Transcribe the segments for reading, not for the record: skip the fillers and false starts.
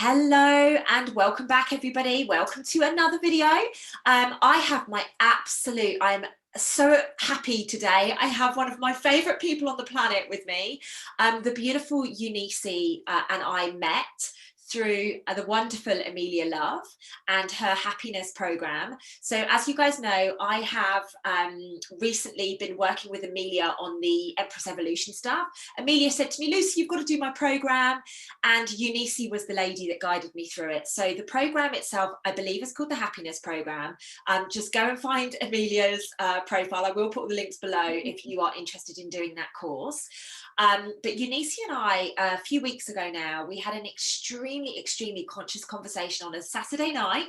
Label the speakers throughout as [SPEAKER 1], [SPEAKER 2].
[SPEAKER 1] Hello and welcome back, everybody. Welcome to another video. I have I'm so happy today. I have one of my favorite people on the planet with me. The beautiful Eunice and I met through the wonderful Amelia Love and her happiness program. So as you guys know, I have recently been working with Amelia on the Empress Evolution stuff. Amelia said to me, Lucy, you've got to do my program. And Eunice was the lady that guided me through it. So the program itself, I believe, is called the Happiness Program. Just go and find Amelia's profile. I will put all the links below if you are interested in doing that course. But Eunice and I, a few weeks ago now, we had an extremely conscious conversation on a Saturday night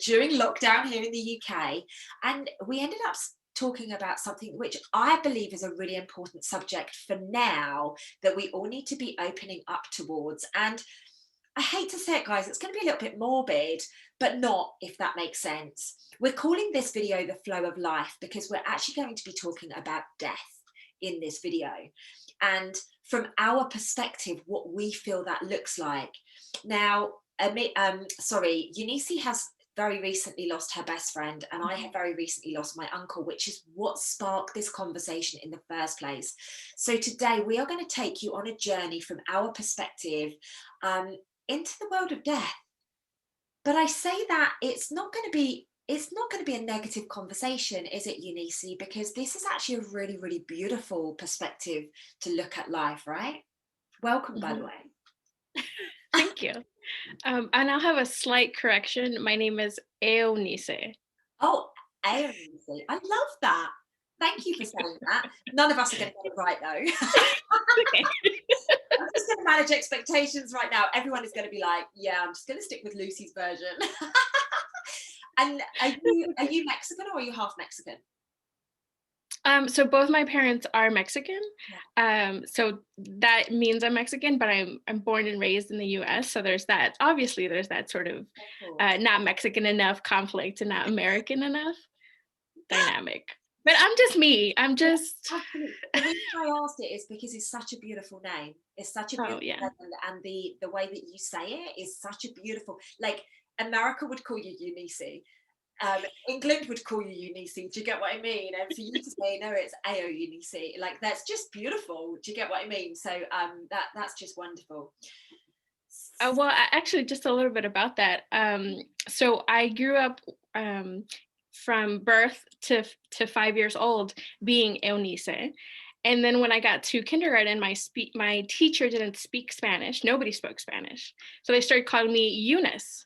[SPEAKER 1] during lockdown here in the UK. And we ended up talking about something which I believe is a really important subject for now that we all need to be opening up towards. And I hate to say it, guys, it's going to be a little bit morbid, but not, if that makes sense. We're calling this video The Flow of Life because we're actually going to be talking about death in this video, and from our perspective what we feel that looks like. Now Eunice has very recently lost her best friend, and I have very recently lost my uncle, which is what sparked this conversation in the first place. So today we are going to take you on a journey from our perspective into the world of death. But I say that it's not going to be a negative conversation, is it, Eunice? Because this is actually a really beautiful perspective to look at life, right? Welcome, by the way.
[SPEAKER 2] Thank you. And I'll have a slight correction. My name is Eunice.
[SPEAKER 1] Oh, Eunice. I love that. Thank you for saying that. None of us are going to get it right, though.
[SPEAKER 2] Okay.
[SPEAKER 1] I'm just going to manage expectations right now. Everyone is going to be like, yeah, I'm just going to stick with Lucy's version. And are you Mexican or are you half Mexican?
[SPEAKER 2] So both my parents are Mexican. So that means I'm Mexican, but I'm born and raised in the US. So there's that. Obviously, there's that sort of not Mexican enough conflict and not American enough dynamic. But I'm just me. I'm just.
[SPEAKER 1] Absolutely. The reason I asked it is because it's such a beautiful name. It's such a beautiful name, and the way that you say it is such a beautiful. Like America would call you Eunice. England would call you Eunice. Do you get what I mean? And for you to say no, it's Ao Eunice. Like that's just beautiful. Do you get what I mean? So that's just wonderful.
[SPEAKER 2] Well, actually, just a little bit about that. So I grew up from birth to 5 years old being Eunice. And then when I got to kindergarten, my teacher didn't speak Spanish. Nobody spoke Spanish. So they started calling me Eunice.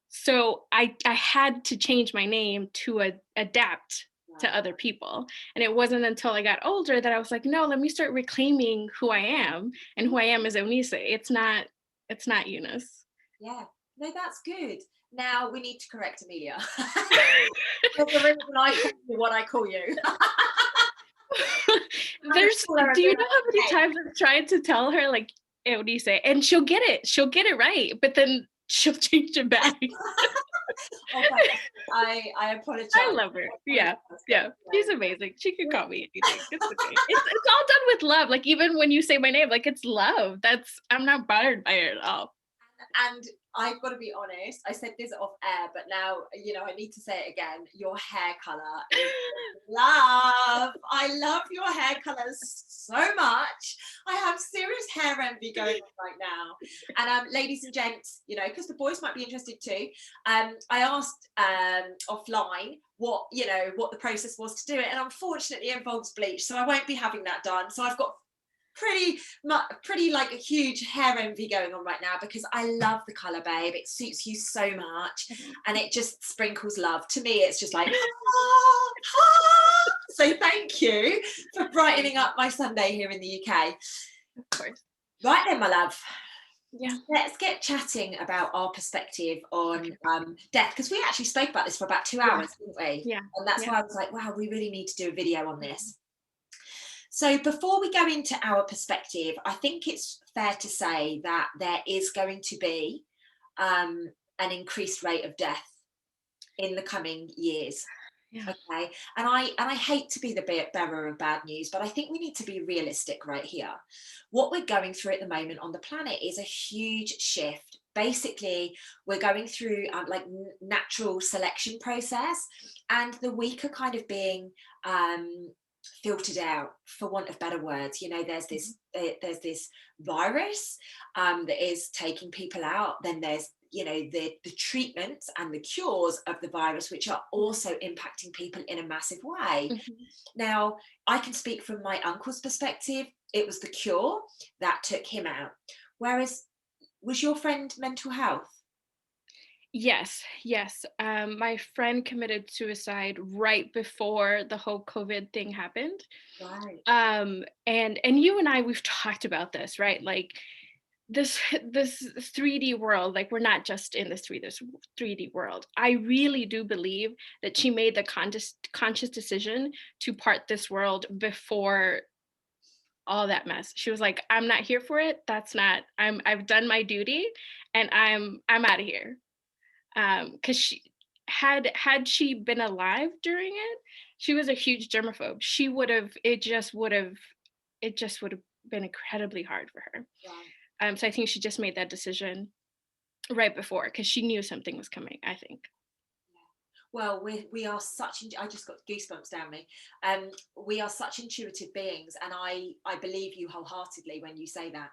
[SPEAKER 2] So I had to change my name to adapt to other people. And it wasn't until I got older that I was like, no, let me start reclaiming who I am. And who I am is Eunice. It's not Eunice.
[SPEAKER 1] Yeah, no, that's good. Now we need to correct Amelia. There's a reason I call you what I call you.
[SPEAKER 2] Do you know how many times I've tried to tell her like Eunice, and she'll get it right, but then she'll change it back.
[SPEAKER 1] I apologize.
[SPEAKER 2] I love her. Yeah. She's amazing. She can call me anything. It's okay. It's all done with love. Like even when you say my name, like it's love. I'm not bothered by it at all.
[SPEAKER 1] And I've got to be honest, I said this off air, but now, I need to say it again. Your hair color is love. I love your hair colors so much. I have serious hair envy going on right now. And ladies and gents, because the boys might be interested too, I asked offline what the process was to do it. And unfortunately it involves bleach. So I won't be having that done. So I've got pretty like a huge hair envy going on right now because I love the color, babe. It suits you so much and it just sprinkles love. To me it's just like so thank you for brightening up my Sunday here in the UK.
[SPEAKER 2] Of course.
[SPEAKER 1] Right then, my love.
[SPEAKER 2] Yeah,
[SPEAKER 1] let's get chatting about our perspective on death, because we actually spoke about this for about 2 hours, didn't we?
[SPEAKER 2] Yeah.
[SPEAKER 1] And that's why I was like, wow, we really need to do a video on this. So before we go into our perspective, I think it's fair to say that there is going to be an increased rate of death in the coming years.
[SPEAKER 2] Yeah.
[SPEAKER 1] Okay. And I hate to be the bearer of bad news, but I think we need to be realistic right here. What we're going through at the moment on the planet is a huge shift basically we're going through like natural selection process, and the weak are kind of being filtered out, for want of better words. You know, there's this virus that is taking people out. Then there's, you know, the treatments and the cures of the virus, which are also impacting people in a massive way. Now, I can speak from my uncle's perspective. It was the cure that took him out. Whereas, was your friend mental health?
[SPEAKER 2] Yes, yes. My friend committed suicide right before the whole COVID thing happened.
[SPEAKER 1] Right.
[SPEAKER 2] And you and I, we've talked about this, right? Like this this 3D world, like we're not just in this 3D world. I really do believe that she made the conscious decision to part this world before all that mess. She was like, I'm not here for it. That's not, I've done my duty and I'm out of here. Because she had she been alive during it, she was a huge germaphobe. She would have, it just would have been incredibly hard for her.
[SPEAKER 1] Right.
[SPEAKER 2] So I think she just made that decision right before because she knew something was coming, I think.
[SPEAKER 1] Well, we are such. I just got goosebumps down me. We are such intuitive beings, and I believe you wholeheartedly when you say that.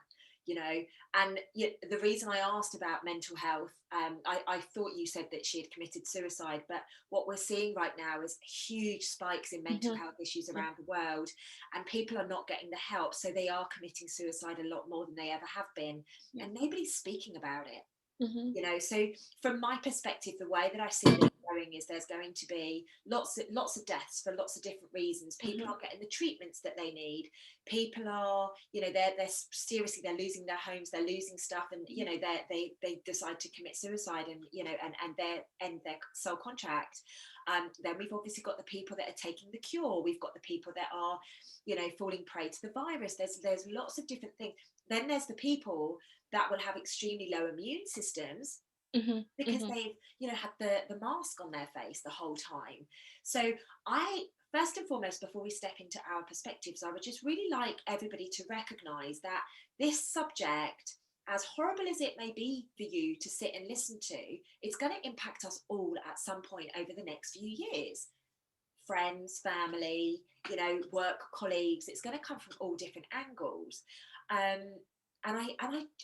[SPEAKER 1] You know, and the reason I asked about mental health, I thought you said that she had committed suicide, but what we're seeing right now is huge spikes in mental
[SPEAKER 2] Hmm.
[SPEAKER 1] health issues
[SPEAKER 2] Yeah.
[SPEAKER 1] around the world, and people are not getting the help, so they are committing suicide a lot more than they ever have been,
[SPEAKER 2] Yeah.
[SPEAKER 1] and nobody's speaking about it.
[SPEAKER 2] Hmm.
[SPEAKER 1] You know, so from my perspective, the way that I see this going is there's going to be lots of deaths for lots of different reasons. People
[SPEAKER 2] Hmm.
[SPEAKER 1] aren't getting the treatments that they need. People are, you know, they're seriously, they're losing their homes, they're losing stuff, and you know, they decide to commit suicide, and you know, and they end their soul contract. Then we've obviously got the people that are taking the cure. We've got the people that are, you know, falling prey to the virus. There's lots of different things. Then there's the people that will have extremely low immune systems
[SPEAKER 2] Hmm.
[SPEAKER 1] because
[SPEAKER 2] Hmm.
[SPEAKER 1] they've, you know, had the mask on their face the whole time. So I, first and foremost, before we step into our perspectives, I would just really like everybody to recognize that this subject, as horrible as it may be for you to sit and listen to, it's going to impact us all at some point over the next few years. Friends, family, you know, work colleagues, it's going to come from all different angles. um, and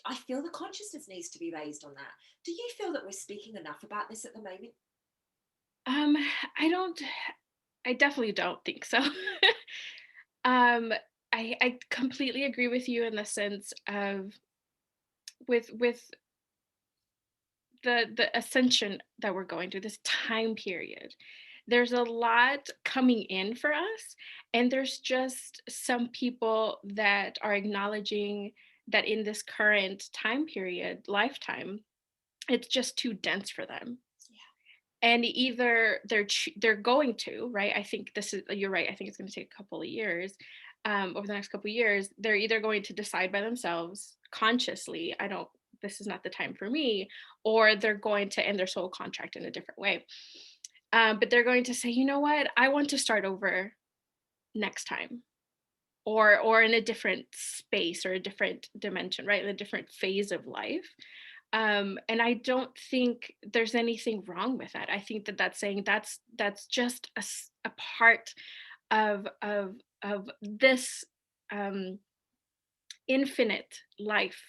[SPEAKER 1] I feel the consciousness needs to be raised on that. Do you feel that we're speaking enough about this at the moment?
[SPEAKER 2] Um, I don't. I definitely don't think so. um, I completely agree with you in the sense of with the ascension that we're going through, this time period. There's a lot coming in for us, and there's just some people that are acknowledging that in this current time period, lifetime, it's just too dense for them. And either they're going to, right, I think this is, you're right, I think it's going to take a couple of years, over the next couple of years, they're either going to decide by themselves consciously, I don't, this is not the time for me, or they're going to end their soul contract in a different way. But they're going to say, you know what, I want to start over next time, or in a different space or a different dimension, right, in a different phase of life. And I don't think there's anything wrong with that. I think that that's saying that's just a part of this um, infinite life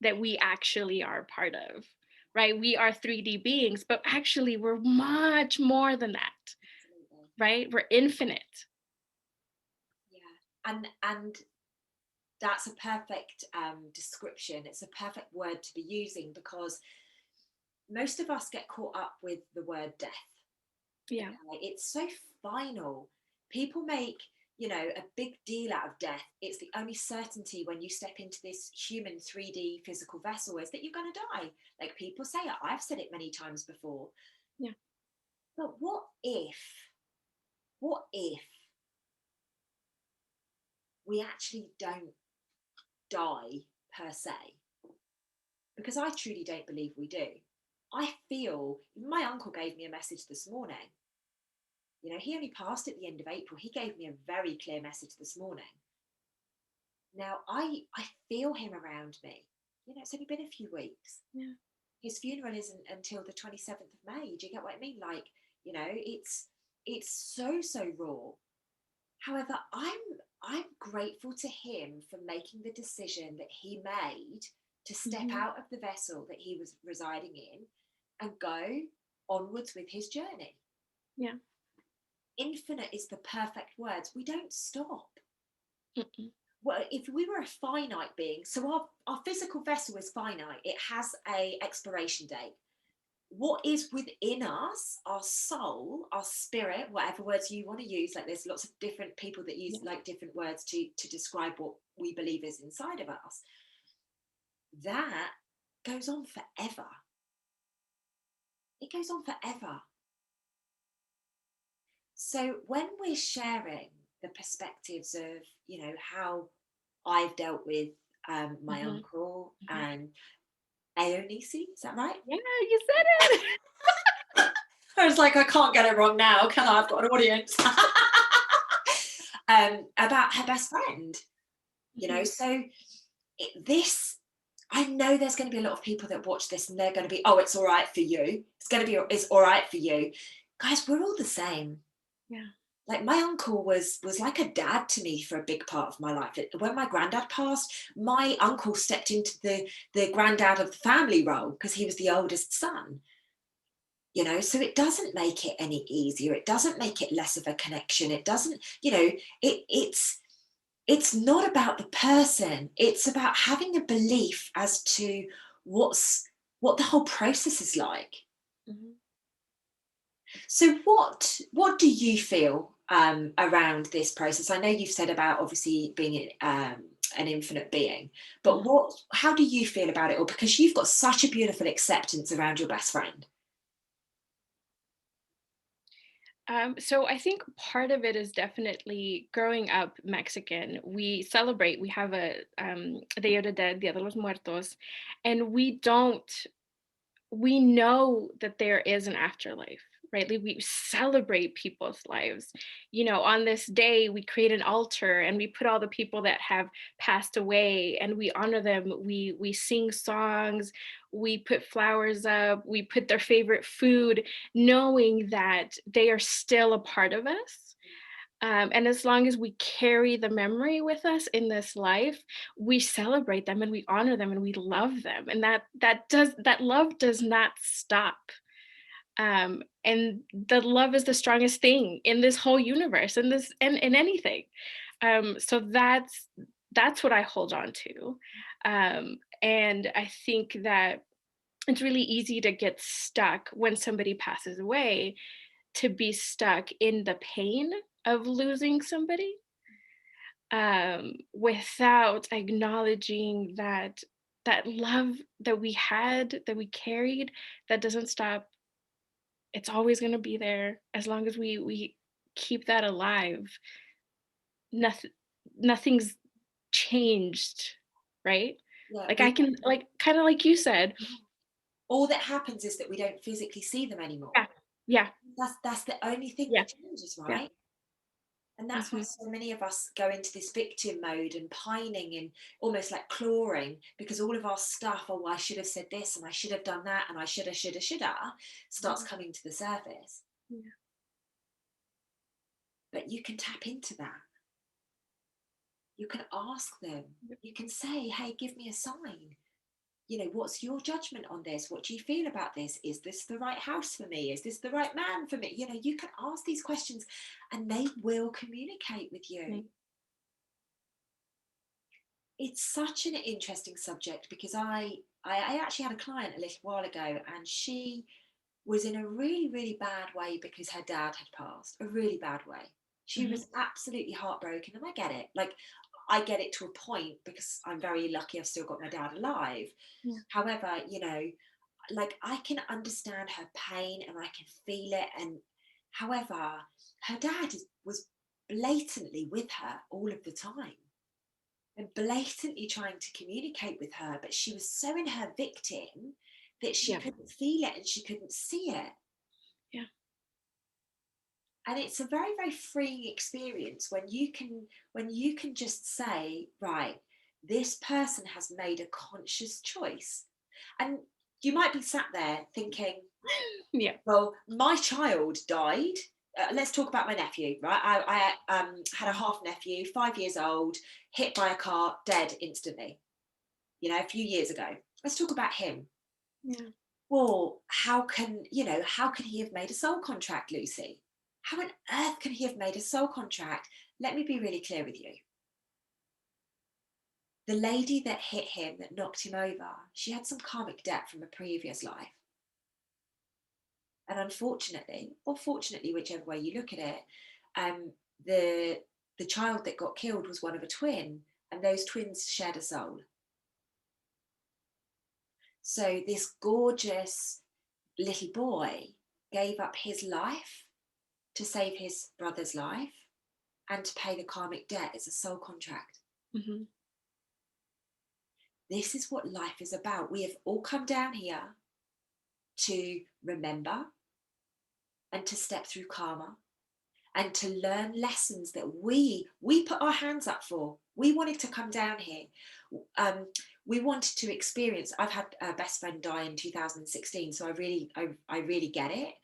[SPEAKER 2] that we actually are part of, right? We are 3D beings, but actually we're much more than that,
[SPEAKER 1] Absolutely.
[SPEAKER 2] right? We're infinite.
[SPEAKER 1] Yeah, and that's a perfect description. It's a perfect word to be using, because most of us get caught up with the word death.
[SPEAKER 2] Yeah.
[SPEAKER 1] Okay, it's so final. People make, you know, a big deal out of death. It's the only certainty when you step into this human 3D physical vessel is that you're going to die. Like people say it, I've said it many times before.
[SPEAKER 2] Yeah.
[SPEAKER 1] But what if we actually don't die per se? Because I truly don't believe we do. I feel, my uncle gave me a message this morning. You know, he only passed at the end of April. He gave me a very clear message this morning. Now I feel him around me. You know, it's only been a few weeks.
[SPEAKER 2] Yeah.
[SPEAKER 1] his funeral isn't until the 27th of May. Do you get what I mean? Like, it's so raw. However, I'm grateful to him for making the decision that he made to step
[SPEAKER 2] Mhm.
[SPEAKER 1] out of the vessel that he was residing in and go onwards with his journey.
[SPEAKER 2] Yeah.
[SPEAKER 1] Infinite is the perfect words. We don't stop.
[SPEAKER 2] Mm-mm.
[SPEAKER 1] Well, if we were a finite being, so our physical vessel is finite, it has a expiration date. What is within us, our soul, our spirit, whatever words you want to use, like there's lots of different people that use
[SPEAKER 2] Yeah.
[SPEAKER 1] like different words to describe what we believe is inside of us, that goes on forever. It goes on forever. So when we're sharing the perspectives of, how I've dealt with my
[SPEAKER 2] Mhm.
[SPEAKER 1] uncle
[SPEAKER 2] Mhm.
[SPEAKER 1] and Eunice, is that right?
[SPEAKER 2] Yeah, you said it.
[SPEAKER 1] I was like, I can't get it wrong now, can I? I've got an audience. About her best friend,
[SPEAKER 2] Mhm.
[SPEAKER 1] so this, I know there's going to be a lot of people that watch this and they're going to be, oh, it's all right for you. It's all right for you. Guys, we're all the same.
[SPEAKER 2] Yeah.
[SPEAKER 1] Like my uncle was like a dad to me for a big part of my life. When my granddad passed, my uncle stepped into the granddad of the family role because he was the oldest son. So it doesn't make it any easier. It doesn't make it less of a connection. It doesn't, it's not about the person. It's about having a belief as to what the whole process is like.
[SPEAKER 2] Mhm.
[SPEAKER 1] So what do you feel around this process? I know you've said about obviously being an infinite being, but
[SPEAKER 2] Mhm.
[SPEAKER 1] how do you feel about it all? Because you've got such a beautiful acceptance around your best friend.
[SPEAKER 2] So I think part of it is definitely growing up Mexican. We celebrate. We have a Day of the Dead, Dia de los Muertos, and we know that there is an afterlife, right? Like we celebrate people's lives. On this day, we create an altar and we put all the people that have passed away and we honor them. We sing songs, we put flowers up, we put their favorite food, knowing that they are still a part of us. And as long as we carry the memory with us in this life, we celebrate them and we honor them and we love them. And that love does not stop. And the love is the strongest thing in this whole universe, in this and in anything. So that's what I hold on to. And I think that it's really easy to get stuck when somebody passes away, to be stuck in the pain of losing somebody, without acknowledging that love that we had, that we carried, that doesn't stop. It's always going to be there as long as we keep that alive. Nothing nothing's changed, right?
[SPEAKER 1] Yeah,
[SPEAKER 2] Like I can, like, kind of like you said.
[SPEAKER 1] all that happens is that we don't physically see them anymore.
[SPEAKER 2] Yeah, yeah,
[SPEAKER 1] That's the only thing
[SPEAKER 2] yeah,
[SPEAKER 1] that changes,
[SPEAKER 2] yeah.
[SPEAKER 1] right? And that's why
[SPEAKER 2] Hmm.
[SPEAKER 1] so many of us go into this victim mode and pining and almost like clawing because all of our stuff, oh, I should have said this and I should have done that and I shoulda, starts
[SPEAKER 2] Hmm.
[SPEAKER 1] coming to the surface.
[SPEAKER 2] Yeah.
[SPEAKER 1] But you can tap into that. You can ask them. You can say, hey, give me a sign. What's your judgment on this? What do you feel about this? Is this the right house for me? Is this the right man for me? You can ask these questions and they will communicate with you.
[SPEAKER 2] Yeah.
[SPEAKER 1] It's such an interesting subject because I actually had a client a little while ago and she was in a really, really bad way because her dad had passed, a really bad way. She
[SPEAKER 2] Mhm.
[SPEAKER 1] was absolutely heartbroken, and I get it. Like, I get it to a point because I'm very lucky I've still got my dad alive.
[SPEAKER 2] Yeah.
[SPEAKER 1] However, like I can understand her pain and I can feel it. And however, her dad was blatantly with her all of the time and blatantly trying to communicate with her, but she was so in her victim that she
[SPEAKER 2] Yeah.
[SPEAKER 1] couldn't feel it and she couldn't see it.
[SPEAKER 2] Yeah.
[SPEAKER 1] And it's a very, very freeing experience when you can just say, right, this person has made a conscious choice. And You might be sat there thinking,
[SPEAKER 2] Yeah.
[SPEAKER 1] well, my child died. Let's talk about my nephew, right? I had a half nephew, 5 years old, hit by a car, dead instantly, a few years ago. Let's talk about him.
[SPEAKER 2] Yeah.
[SPEAKER 1] Well, how can he have made a soul contract, Lucy? How on earth can he have made a soul contract? Let me be really clear with you. The lady that hit him, that knocked him over, she had some karmic debt from a previous life. And unfortunately, or fortunately, whichever way you look at it, the child that got killed was one of a twin, and those twins shared a soul. So this gorgeous little boy gave up his life to save his brother's life and to pay the karmic debt. It's a soul contract.
[SPEAKER 2] Mm-hmm.
[SPEAKER 1] This is what life is about. We have all come down here to remember and to step through karma and to learn lessons that we put our hands up for. We wanted to come down here. We wanted to experience. I've had a best friend die in 2016, so I really get it.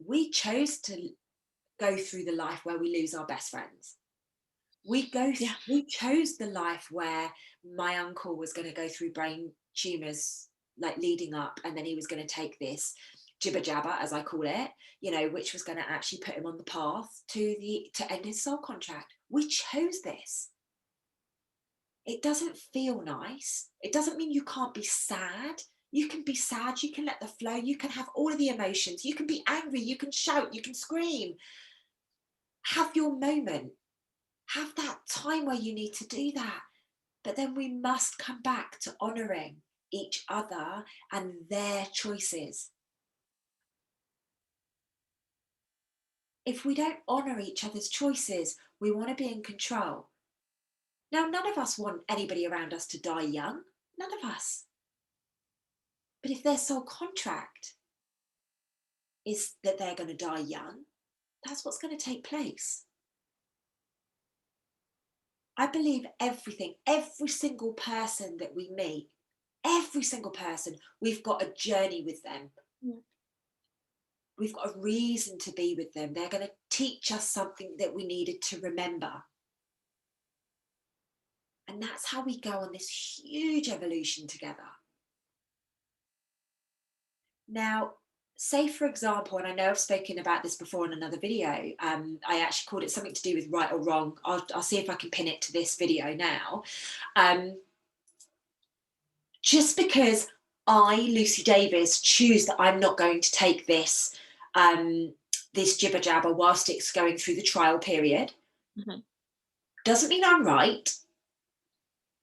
[SPEAKER 1] We chose to go through the life where we lose our best friends. We chose the life where my uncle was going to go through brain tumors, like leading up, and then he was going to take this jibber jabber, as I call it, which was going to actually put him on the path to end his soul contract. We chose this. It doesn't feel nice. It doesn't mean you can't be sad. You can be sad. You can let the flow. You can have all of the emotions. You can be angry. You can shout. You can scream. Have your moment. Have that time where you need to do that. But then we must come back to honouring each other and their choices. If we don't honour each other's choices, we want to be in control. Now, none of us want anybody around us to die young. None of us. But if their soul contract is that they're going to die young, that's what's going to take place. I believe everything, every single person that we meet, every single person, we've got a journey with them.
[SPEAKER 2] Yeah.
[SPEAKER 1] We've got a reason to be with them. They're going to teach us something that we needed to remember. And that's how we go on this huge evolution together. Now, say, for example, and I know I've spoken about this before in another video, I actually called it something to do with right or wrong. I'll see if I can pin it to this video now. Just because I, Lucy Davis, choose that I'm not going to take this this jibber jabber whilst it's going through the trial period,
[SPEAKER 2] Mm-hmm.
[SPEAKER 1] doesn't mean I'm right,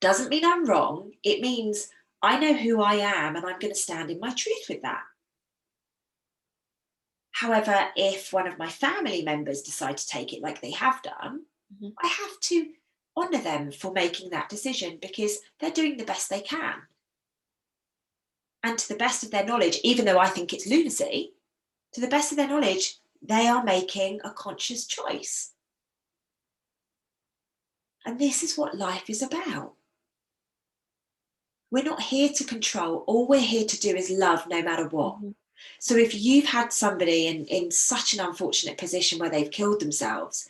[SPEAKER 1] doesn't mean I'm wrong. It means I know who I am and I'm going to stand in my truth with that. However, if one of my family members decide to take it like they have done,
[SPEAKER 2] Mm-hmm.
[SPEAKER 1] I have to honour them for making that decision because they're doing the best they can. And to the best of their knowledge, even though I think it's lunacy, to the best of their knowledge, they are making a conscious choice. And this is what life is about. We're not here to control. All we're here to do is love no matter what.
[SPEAKER 2] Mm-hmm.
[SPEAKER 1] So if you've had somebody in such an unfortunate position where they've killed themselves,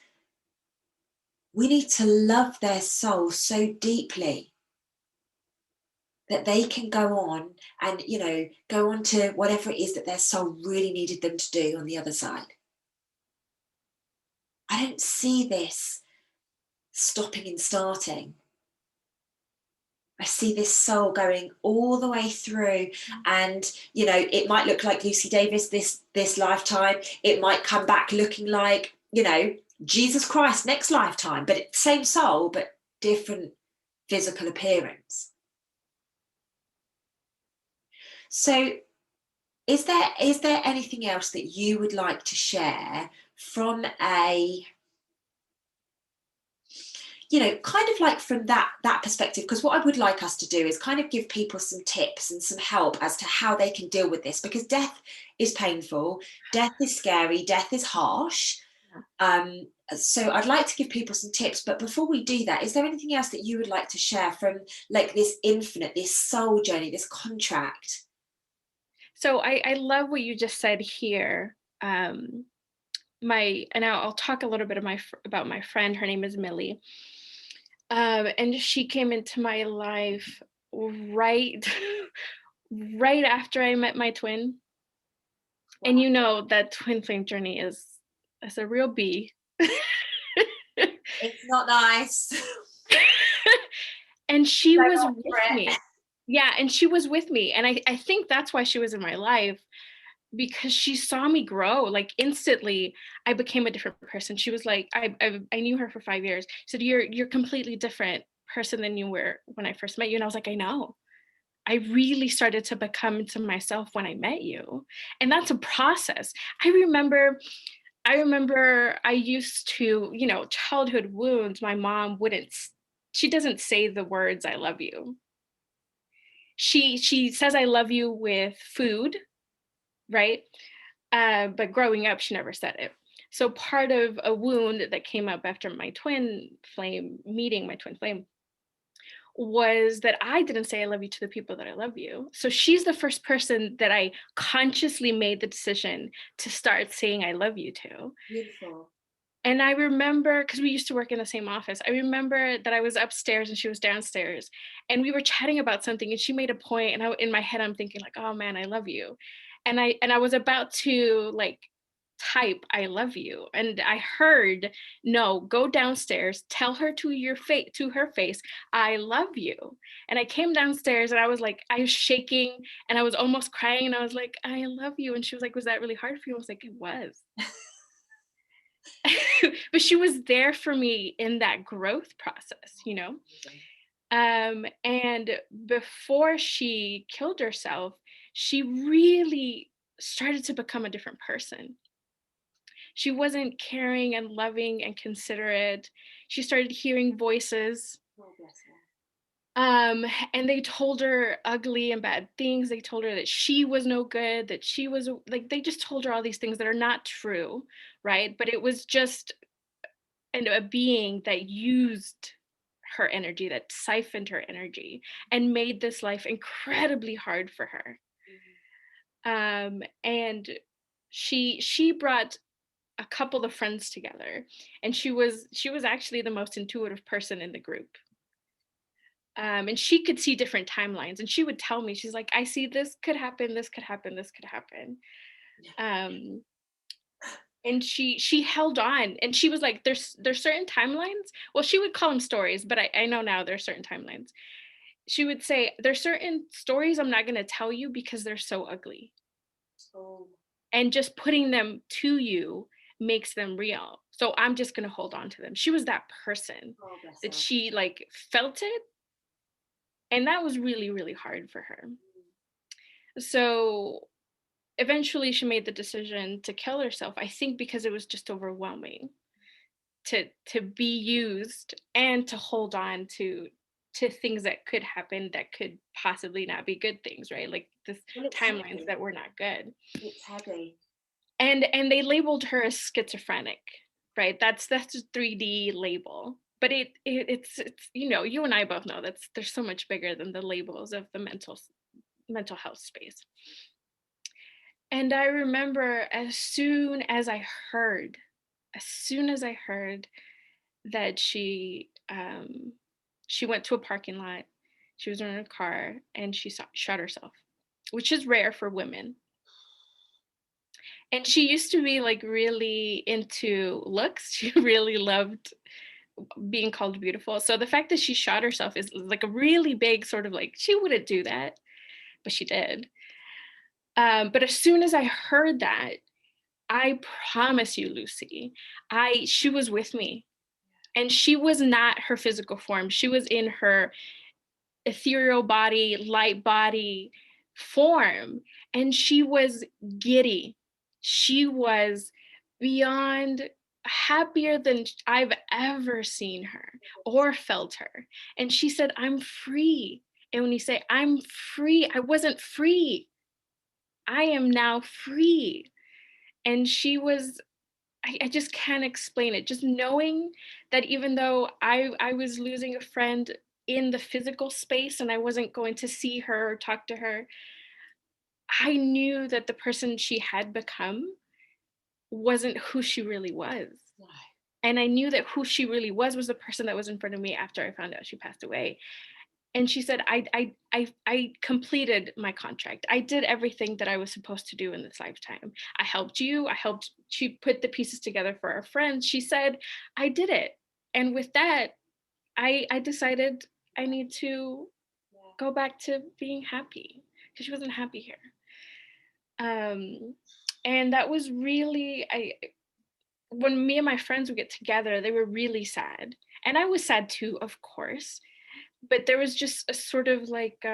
[SPEAKER 1] we need to love their soul so deeply that they can go on and, go on to whatever it is that their soul really needed them to do on the other side. I don't see this stopping and starting. I see this soul going all the way through, and it might look like Lucy Davis this lifetime. It might come back looking like Jesus Christ next lifetime, but same soul but different physical appearance. So is there anything else that you would like to share from a kind of like from that perspective? Because what I would like us to do is kind of give people some tips and some help as to how they can deal with this, because death is painful, death is scary, death is harsh. So I'd like to give people some tips, but before we do that, is there anything else that you would like to share from like this infinite, this soul journey, this contract?
[SPEAKER 2] So I love what you just said here. And I'll talk a little bit of about my friend. Her name is Millie, and she came into my life right right after I met my twin. And
[SPEAKER 1] Wow.
[SPEAKER 2] that twin flame journey is a real bee.
[SPEAKER 1] It's not nice.
[SPEAKER 2] And she
[SPEAKER 1] So
[SPEAKER 2] was
[SPEAKER 1] up
[SPEAKER 2] with
[SPEAKER 1] for it.
[SPEAKER 2] me. Yeah, and she was with me. And I think that's why she was in my life, because she saw me grow. Like instantly I became a different person. She was like, I knew her for 5 years. She said, you're completely different person than you were when I first met you. And I was like, I know. I really started to become into myself when I met you. And that's a process. I remember I used to, childhood wounds. My mom she doesn't say the words I love you. She says I love you with food, right? But growing up, she never said it. So part of a wound that came up after meeting my twin flame, was that I didn't say I love you to the people that I love you. So she's the first person that I consciously made the decision to start saying I love you to.
[SPEAKER 1] Beautiful.
[SPEAKER 2] And I remember, because we used to work in the same office, I remember that I was upstairs and she was downstairs, and we were chatting about something, and she made a point, and in my head I'm thinking like, oh man, I love you. And I was about to like type I love you, and I heard, no, go downstairs, tell her to her face, I love you. And I came downstairs and I was shaking and I was almost crying, and I was like, I love you. And she was like, was that really hard for you? I was like, it was. But she was there for me in that growth process.
[SPEAKER 1] Amazing.
[SPEAKER 2] And before she killed herself, she really started to become a different person. She wasn't caring and loving and considerate. She started hearing voices.
[SPEAKER 1] Oh, bless her.
[SPEAKER 2] Um, and they told her ugly and bad things. They told her that she was no good, that she was like, they just told her all these things that are not true, right? But it was just a being that used her energy, that siphoned her energy, and made this life incredibly hard for her. And she brought a couple of friends together, and she was actually the most intuitive person in the group. And she could see different timelines, and she would tell me, she's like, I see this could happen, this could happen, this could happen. um and she held on, and she was like, there's certain timelines. Well, she would call them stories, but I know now there's certain timelines. She would say, there's certain stories I'm not going to tell you because they're so ugly,
[SPEAKER 1] Oh,
[SPEAKER 2] and just putting them to you makes them real, so I'm just going to hold on to them. She was that person,
[SPEAKER 1] oh, bless
[SPEAKER 2] that
[SPEAKER 1] her.
[SPEAKER 2] she like felt it, and that was really really hard for her. So eventually she made the decision to kill herself, I think because it was just overwhelming to be used and to hold on to things that could happen, that could possibly not be good things, right? Like this
[SPEAKER 1] Well, it's
[SPEAKER 2] timelines
[SPEAKER 1] heavy.
[SPEAKER 2] that were not good.
[SPEAKER 1] It's heavy.
[SPEAKER 2] And they labeled her as schizophrenic, right? That's a 3D label. But it's you and I both know that's there's so much bigger than the labels of the mental health space. And I remember as soon as I heard that she went to a parking lot, she was in her car, and she shot herself, which is rare for women. And she used to be like really into looks. She really loved being called beautiful. So the fact that she shot herself is like a really big sort of like, she wouldn't do that, but she did. But as soon as I heard that, I promise you, Lucy, she was with me. And she was not her physical form. She was in her ethereal body, light body form. And she was giddy. She was beyond happier than I've ever seen her or felt her. And she said, I'm free. And when you say, I'm free, I wasn't free. I am now free. And she was I just can't explain it. Just knowing that even though I was losing a friend in the physical space and I wasn't going to see her or talk to her, I knew that the person she had become wasn't who she really was.
[SPEAKER 1] No.
[SPEAKER 2] And I knew that who she really was the person that was in front of me after I found out she passed away. And she said, I completed my contract. I did everything that I was supposed to do in this lifetime. I helped you. I helped. She put the pieces together for our friends. She said, I did it. And with that, I decided I need to
[SPEAKER 1] Yeah.
[SPEAKER 2] go back to being happy because she wasn't happy here. And that was really, when me and my friends would get together, they were really sad. And I was sad too, of course. But there was just a sort of like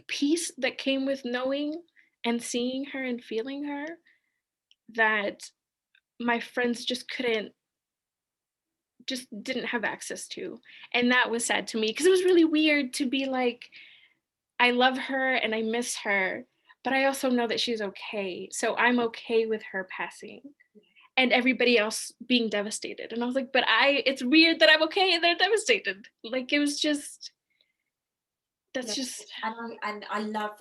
[SPEAKER 2] peace that came with knowing and seeing her and feeling her that my friends just didn't have access to. And that was sad to me because it was really weird to be like, I love her and I miss her, but I also know that she's okay. So I'm okay with her passing and everybody else being devastated. And I was like, but it's weird that I'm okay and they're devastated. Like it was just,
[SPEAKER 1] No,
[SPEAKER 2] that's just,
[SPEAKER 1] and I love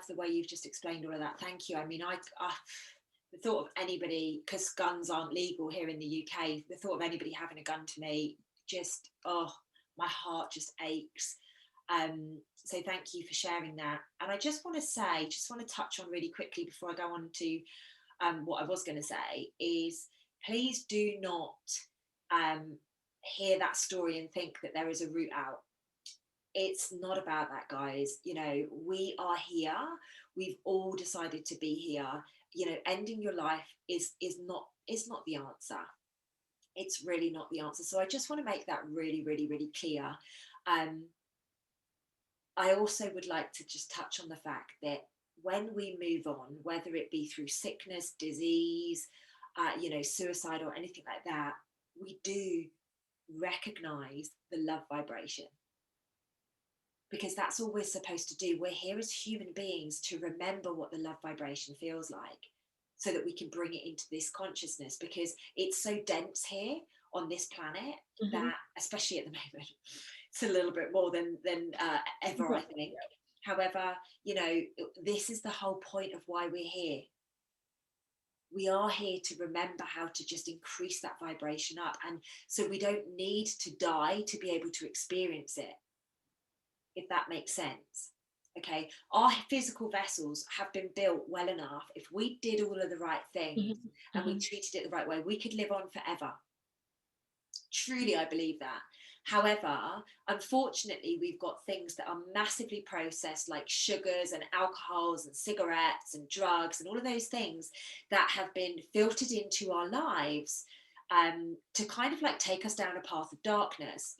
[SPEAKER 1] the way you've just explained all of that. Thank you. I mean, I the thought of anybody, because guns aren't legal here in the UK, the thought of anybody having a gun to me just, oh, my heart just aches. So thank you for sharing that. And I just want to say, just want to touch on really quickly before I go on to what I was going to say is, please do not um, hear that story and think that there is a route out. It's not about that, guys. You know, we are here. We've all decided to be here. You know, ending your life is not the answer. It's really not the answer. So I just want to make that really, really, really clear. um I also would like to just touch on the fact that when we move on, whether it be through sickness, disease, suicide or anything like that, we do recognize the love vibration, because that's all we're supposed to do. We're here as human beings to remember what the love vibration feels like so that we can bring it into this consciousness, because it's so dense here on this planet
[SPEAKER 2] mhm.
[SPEAKER 1] that, especially at the moment, it's a little bit more than ever, I think. However, this is the whole point of why we're here. We are here to remember how to just increase that vibration up, and so we don't need to die to be able to experience it, if that makes sense. Okay, our physical vessels have been built well enough. If we did all of the right things
[SPEAKER 2] Mhm,
[SPEAKER 1] and we
[SPEAKER 2] mhm,
[SPEAKER 1] treated it the right way, we could live on forever. Truly, I believe that. However, unfortunately, we've got things that are massively processed, like sugars and alcohols and cigarettes and drugs and all of those things that have been filtered into our lives, to kind of like take us down a path of darkness.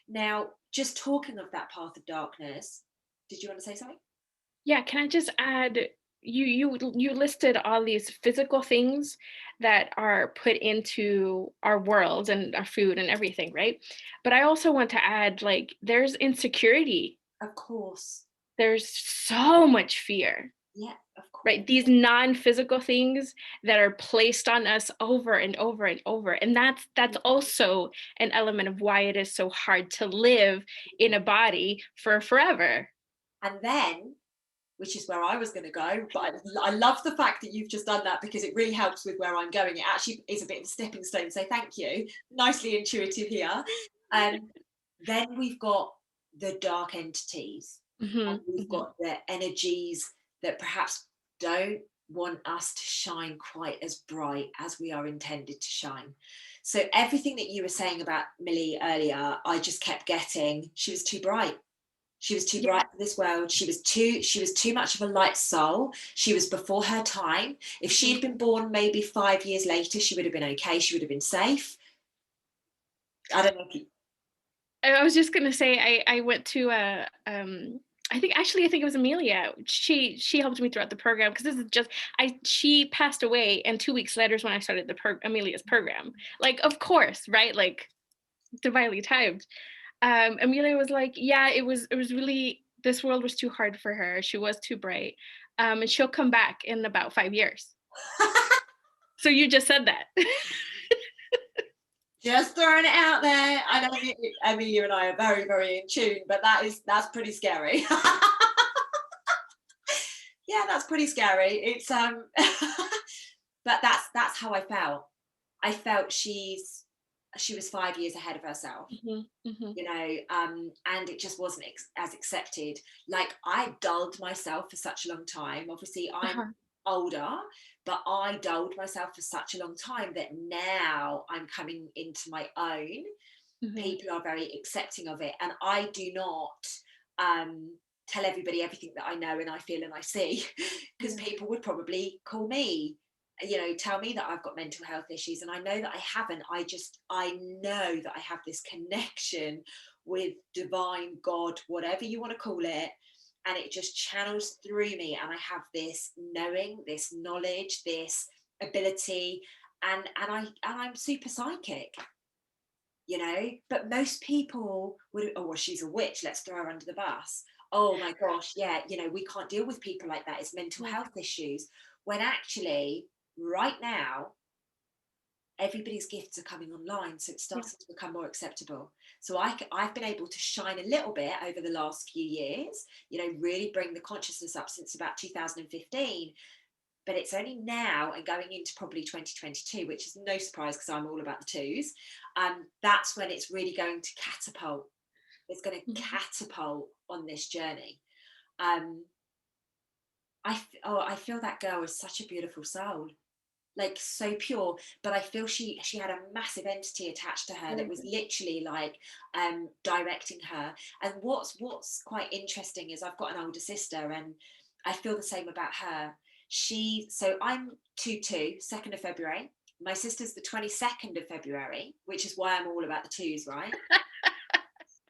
[SPEAKER 1] Now, just talking of that path of darkness, did you want to say something?
[SPEAKER 2] yeah, can I just add, you listed all these physical things that are put into our world and our food and everything, right? But I also want to add, like, there's insecurity,
[SPEAKER 1] Of course.
[SPEAKER 2] there's so much fear,
[SPEAKER 1] Yeah, of course.
[SPEAKER 2] right? These non-physical things that are placed on us over and over and over. And that's also an element of why it is so hard to live in a body for forever.
[SPEAKER 1] And then, which is where I was going to go, but I love the fact that you've just done that, because it really helps with where I'm going. It actually is a bit of a stepping stone, so thank you. Nicely intuitive here. Um, then we've got the dark entities, and
[SPEAKER 2] Mhm,
[SPEAKER 1] we've
[SPEAKER 2] mhm.
[SPEAKER 1] got the energies that perhaps don't want us to shine quite as bright as we are intended to shine. So everything that you were saying about Millie earlier, I just kept getting, she was too bright. She was too
[SPEAKER 2] Yeah.
[SPEAKER 1] bright for this world. She was too much of a light soul. She was before her time. If she
[SPEAKER 2] Mhm.
[SPEAKER 1] had been born maybe 5 years later, she would have been okay. She would have been safe. I don't know if you,
[SPEAKER 2] I was just gonna say I went to a I think it was Amelia. She helped me throughout the program because this is just I she passed away and 2 weeks later is when I started Amelia's program. Like of course, right? Like divinely timed. Amelia was like, yeah, it was really this world was too hard for her. She was too bright. And she'll come back in about 5 years. So you just said that.
[SPEAKER 1] Just throwing it out there. I know you and I are very, very in tune, but that's pretty scary. Yeah, that's pretty scary. It's but that's how I felt. I felt she was 5 years ahead of herself,
[SPEAKER 2] Mhm, mhm.
[SPEAKER 1] and it just wasn't as accepted. Like, I dulled myself for such a long time. Obviously, I'm
[SPEAKER 2] Uh-huh.
[SPEAKER 1] older, but I dulled myself for such a long time that now I'm coming into my own.
[SPEAKER 2] Mhm.
[SPEAKER 1] People are very accepting of it, and I do not um, tell everybody everything that I know and I feel and I see, because
[SPEAKER 2] Yeah.
[SPEAKER 1] people would probably call me, tell me that I've got mental health issues, and I know that I haven't. I know that I have this connection with divine God, whatever you want to call it, and it just channels through me, and I have this knowing, this knowledge, this ability, and I'm super psychic. But most people would, oh, well, she's a witch, let's throw her under the bus. Oh my gosh, yeah, we can't deal with people like that, it's mental
[SPEAKER 2] Yeah.
[SPEAKER 1] health issues. When actually, right now, everybody's gifts are coming online, so it's
[SPEAKER 2] Yeah.
[SPEAKER 1] starting to become more acceptable. So I've been able to shine a little bit over the last few years, really bring the consciousness up since about 2015. But it's only now and going into probably 2022, which is no surprise because I'm all about the twos. That's when it's really going to catapult. It's going to
[SPEAKER 2] Mhm.
[SPEAKER 1] catapult on this journey. Um, I feel that girl is such a beautiful soul, like so pure. But I feel she had a massive entity attached to her that was
[SPEAKER 2] Mhm.
[SPEAKER 1] literally like directing her. And what's quite interesting is I've got an older sister, and I feel the same about her. So I'm 2-2, 2nd of February. My sister's the 22nd of February, which is why I'm all about the twos, right?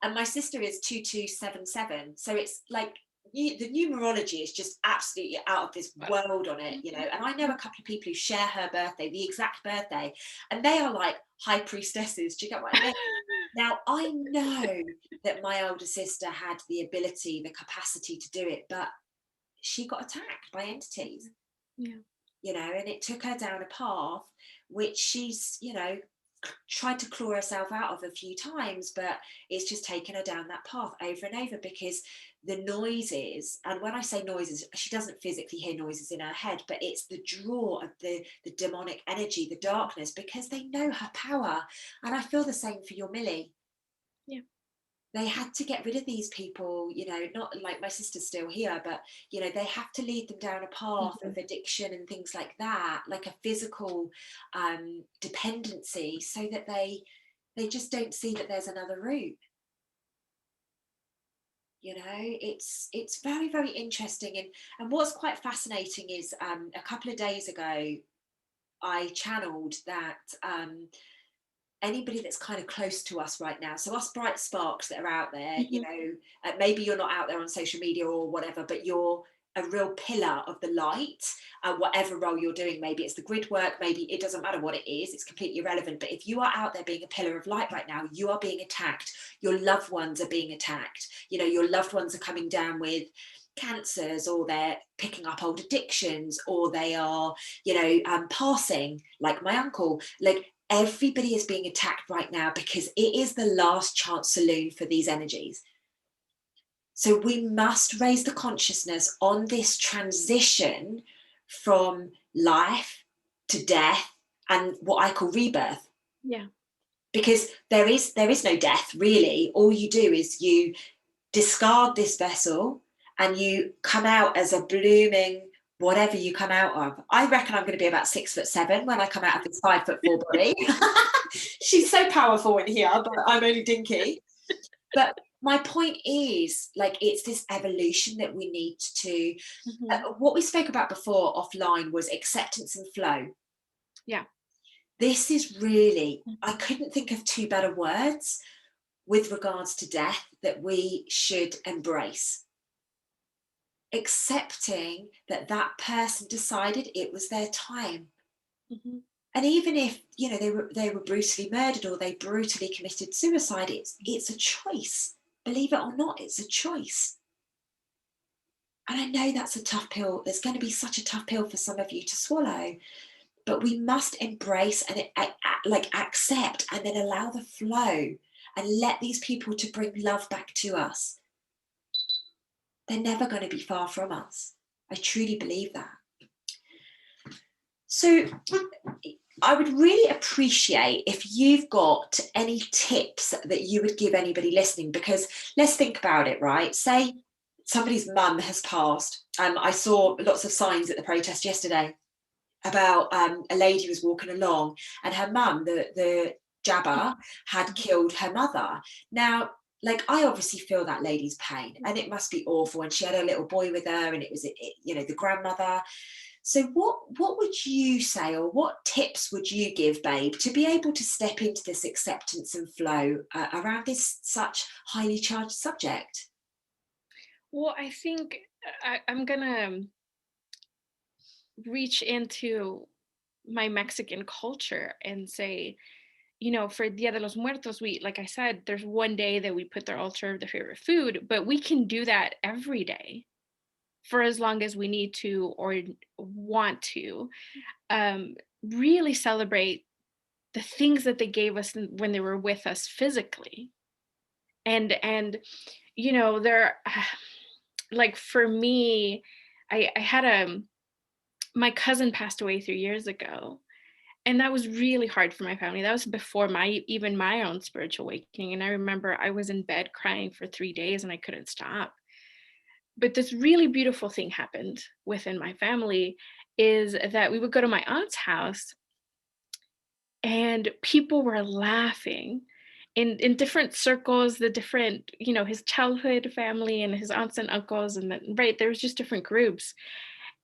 [SPEAKER 1] And my sister is 2277. So it's like the numerology is just absolutely out of this
[SPEAKER 2] Wow.
[SPEAKER 1] world on it, And I know a couple of people who share her birthday, the exact birthday, and they are like high priestesses. Do you get what I mean? Now, I know that my older sister had the ability, the capacity to do it, but she got attacked by entities,
[SPEAKER 2] Yeah.
[SPEAKER 1] and it took her down a path which she's, tried to claw herself out of a few times, but it's just taken her down that path over and over because the noises, and when I say noises, she doesn't physically hear noises in her head, but it's the draw of the demonic energy, the darkness, because they know her power. And I feel the same for your Millie.
[SPEAKER 2] Yeah.
[SPEAKER 1] They had to get rid of these people, not like my sister's still here, but they have to lead them down a path of
[SPEAKER 2] Mhm.
[SPEAKER 1] addiction and things like that, like a physical dependency, so that they just don't see that there's another route. It's very, very interesting. And what's quite fascinating is a couple of days ago I channeled that anybody that's kind of close to us right now, so us bright sparks that are out there,
[SPEAKER 2] Mhm.
[SPEAKER 1] maybe you're not out there on social media or whatever, but you're a real pillar of the light, whatever role you're doing. Maybe it's the grid work, maybe it doesn't matter what it is, it's completely irrelevant. But if you are out there being a pillar of light right now, you are being attacked. Your loved ones are being attacked. Your loved ones are coming down with cancers, or they're picking up old addictions, or they are passing, like my uncle. Like, everybody is being attacked right now because it is the last chance saloon for these energies. So we must raise the consciousness on this transition from life to death and what I call rebirth.
[SPEAKER 2] Yeah.
[SPEAKER 1] Because there is no death, really. All you do is you discard this vessel and you come out as a blooming whatever you come out of. I reckon I'm going to be about 6'7" when I come out of this 5'4" body. She's so powerful in here, but I'm only dinky. But my point is, like, it's this evolution that we need to.
[SPEAKER 2] Mhm.
[SPEAKER 1] What we spoke about before offline was acceptance and flow.
[SPEAKER 2] Yeah.
[SPEAKER 1] This is really, I
[SPEAKER 2] Mhm.
[SPEAKER 1] couldn't think of two better words with regards to death that we should embrace. Accepting that that person decided it was their time.
[SPEAKER 2] Mhm.
[SPEAKER 1] And even if they were brutally murdered or they brutally committed suicide, it's a choice. Believe it or not, it's a choice. And I know that's a tough pill. It's going to be such a tough pill for some of you to swallow. but we must embrace and like accept and then allow the flow and let these people to bring love back to us. They're never going to be far from us. I truly believe that. So I would really appreciate if you've got any tips that you would give anybody listening, because let's think about it, right? Say somebody's mum has passed. I saw lots of signs at the protest yesterday about a lady who was walking along and her mum, the jabber, had killed her mother. Now, like, I obviously feel that lady's pain and it must be awful. And she had a little boy with her and it was, you know, the grandmother. So what would you say, or what tips would you give, babe, to be able to step into this acceptance and flow around this such highly charged subject?
[SPEAKER 2] Well, I think I'm gonna reach into my Mexican culture and say, you know, for Dia de los Muertos, we, like I said, there's one day that we put their altar of their favorite food, but we can do that every day for as long as we need to or want to. Really celebrate the things that they gave us when they were with us physically. And you know, there, like for me, I had my cousin passed away 3 years ago, and that was really hard for my family. That was before even my own spiritual awakening, and I remember I was in bed crying for 3 days and I couldn't stop. But this really beautiful thing happened within my family, is that we would go to my aunt's house and people were laughing in different circles, the different, you know, his childhood family and his aunts and uncles, and then, right, there was just different groups,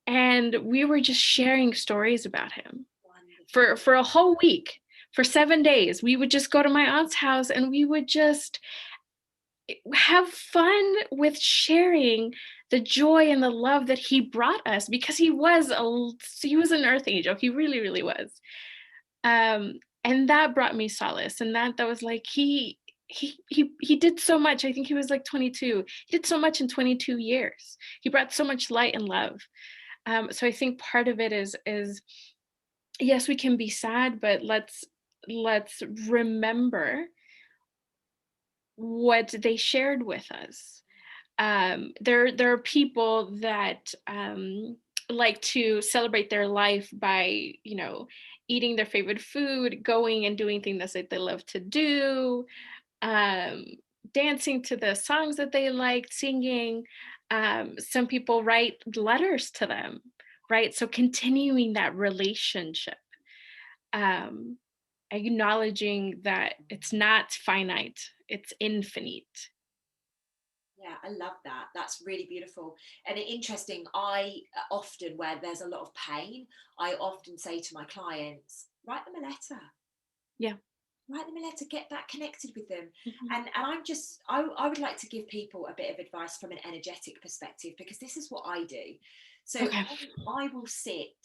[SPEAKER 2] and we were just sharing stories about him for a whole week. For 7 days we would just go to my aunt's house and we would just have fun with sharing the joy and the love that he brought us, because he was an earth angel. He really, really was. And that brought me solace, and that was like, he did so much. I think he was like 22. He did so much in 22 years. He brought so much light and love. So I think part of it is yes, we can be sad, but let's remember what they shared with us. There are people that like to celebrate their life by, you know, eating their favorite food, going and doing things that they love to do, um, dancing to the songs that they liked, singing. Some people write letters to them, right? So continuing that relationship, um, acknowledging that it's not finite, it's infinite.
[SPEAKER 1] Yeah, I love that. That's really beautiful and interesting. I often, where there's a lot of pain, I often say to my clients, write them a letter.
[SPEAKER 2] Yeah.
[SPEAKER 1] Write them a letter, get back connected with them.
[SPEAKER 2] Mhm.
[SPEAKER 1] And I would like to give people a bit of advice from an energetic perspective, because this is what I do. So
[SPEAKER 2] Okay.
[SPEAKER 1] I will sit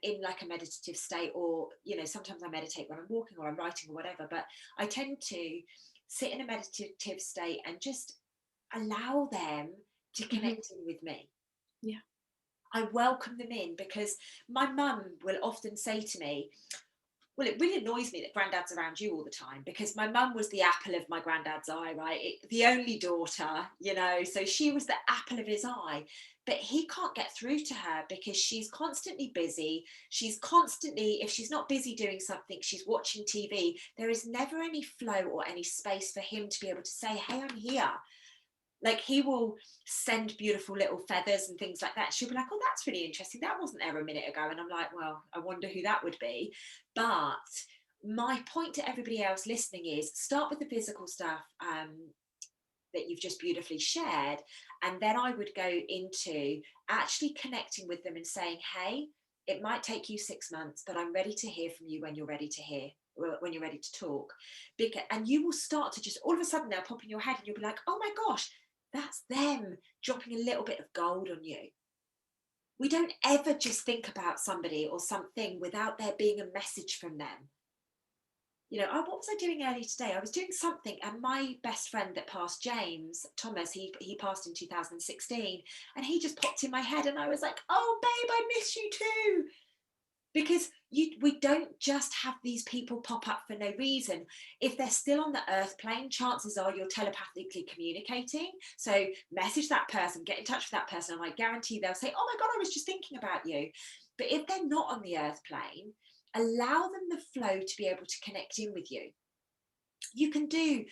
[SPEAKER 1] in like a meditative state, or, you know, sometimes I meditate when I'm walking or I'm writing or whatever, but I tend to sit in a meditative state and just allow them to
[SPEAKER 2] Mhm.
[SPEAKER 1] connect in with me.
[SPEAKER 2] Yeah.
[SPEAKER 1] I welcome them in, because my mum will often say to me, well, it really annoys me that granddad's around you all the time, because my mum was the apple of my granddad's eye, right? The only daughter, you know, so she was the apple of his eye. But he can't get through to her because she's constantly busy. She's constantly, if she's not busy doing something, she's watching TV. There is never any flow or any space for him to be able to say, hey, I'm here. Like, he will send beautiful little feathers and things like that. She'll be like, oh, that's really interesting. That wasn't there a minute ago. And I'm like, well, I wonder who that would be. But my point to everybody else listening is, start with the physical stuff that you've just beautifully shared. And then I would go into actually connecting with them and saying, hey, it might take you 6 months, but I'm ready to hear from you when you're ready to hear, when you're ready to talk. And you will start to just, all of a sudden, they'll pop in your head and you'll be like, oh my gosh, that's them dropping a little bit of gold on you. We don't ever just think about somebody or something without there being a message from them. You know, what was I doing earlier today? I was doing something, and my best friend that passed, James Thomas, he passed in 2016, and he just popped in my head, and I was like, oh babe, I miss you too. because we don't just have these people pop up for no reason. If they're still on the earth plane, chances are you're telepathically communicating. So message that person, get in touch with that person, and I guarantee they'll say, oh my God, I was just thinking about you. But if they're not on the earth plane, allow them the flow to be able to connect in with you. You can do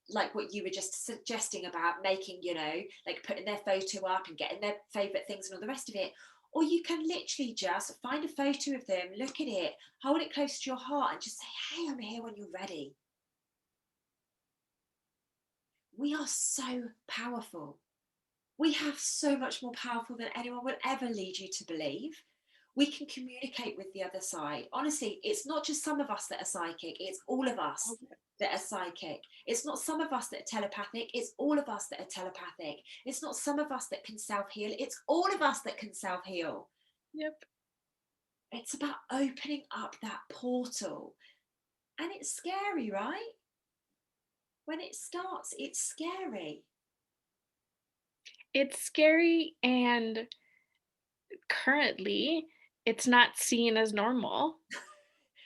[SPEAKER 1] like what you were just suggesting about making, you know, like putting their photo up and getting their favorite things and all the rest of it. Or you can literally just find a photo of them, look at it, hold it close to your heart, and just say, hey, I'm here when you're ready. We are so powerful. We have so much more powerful than anyone will ever lead you to believe. We can communicate with the other side. Honestly, it's not just some of us that are psychic, it's all of us that are psychic. It's not some of us that are telepathic, it's all of us that are telepathic. It's not some of us that can self-heal, it's all of us that can self-heal.
[SPEAKER 2] Yep.
[SPEAKER 1] It's about opening up that portal. And it's scary, right? When it starts, it's scary.
[SPEAKER 2] It's scary, and currently it's not seen as normal,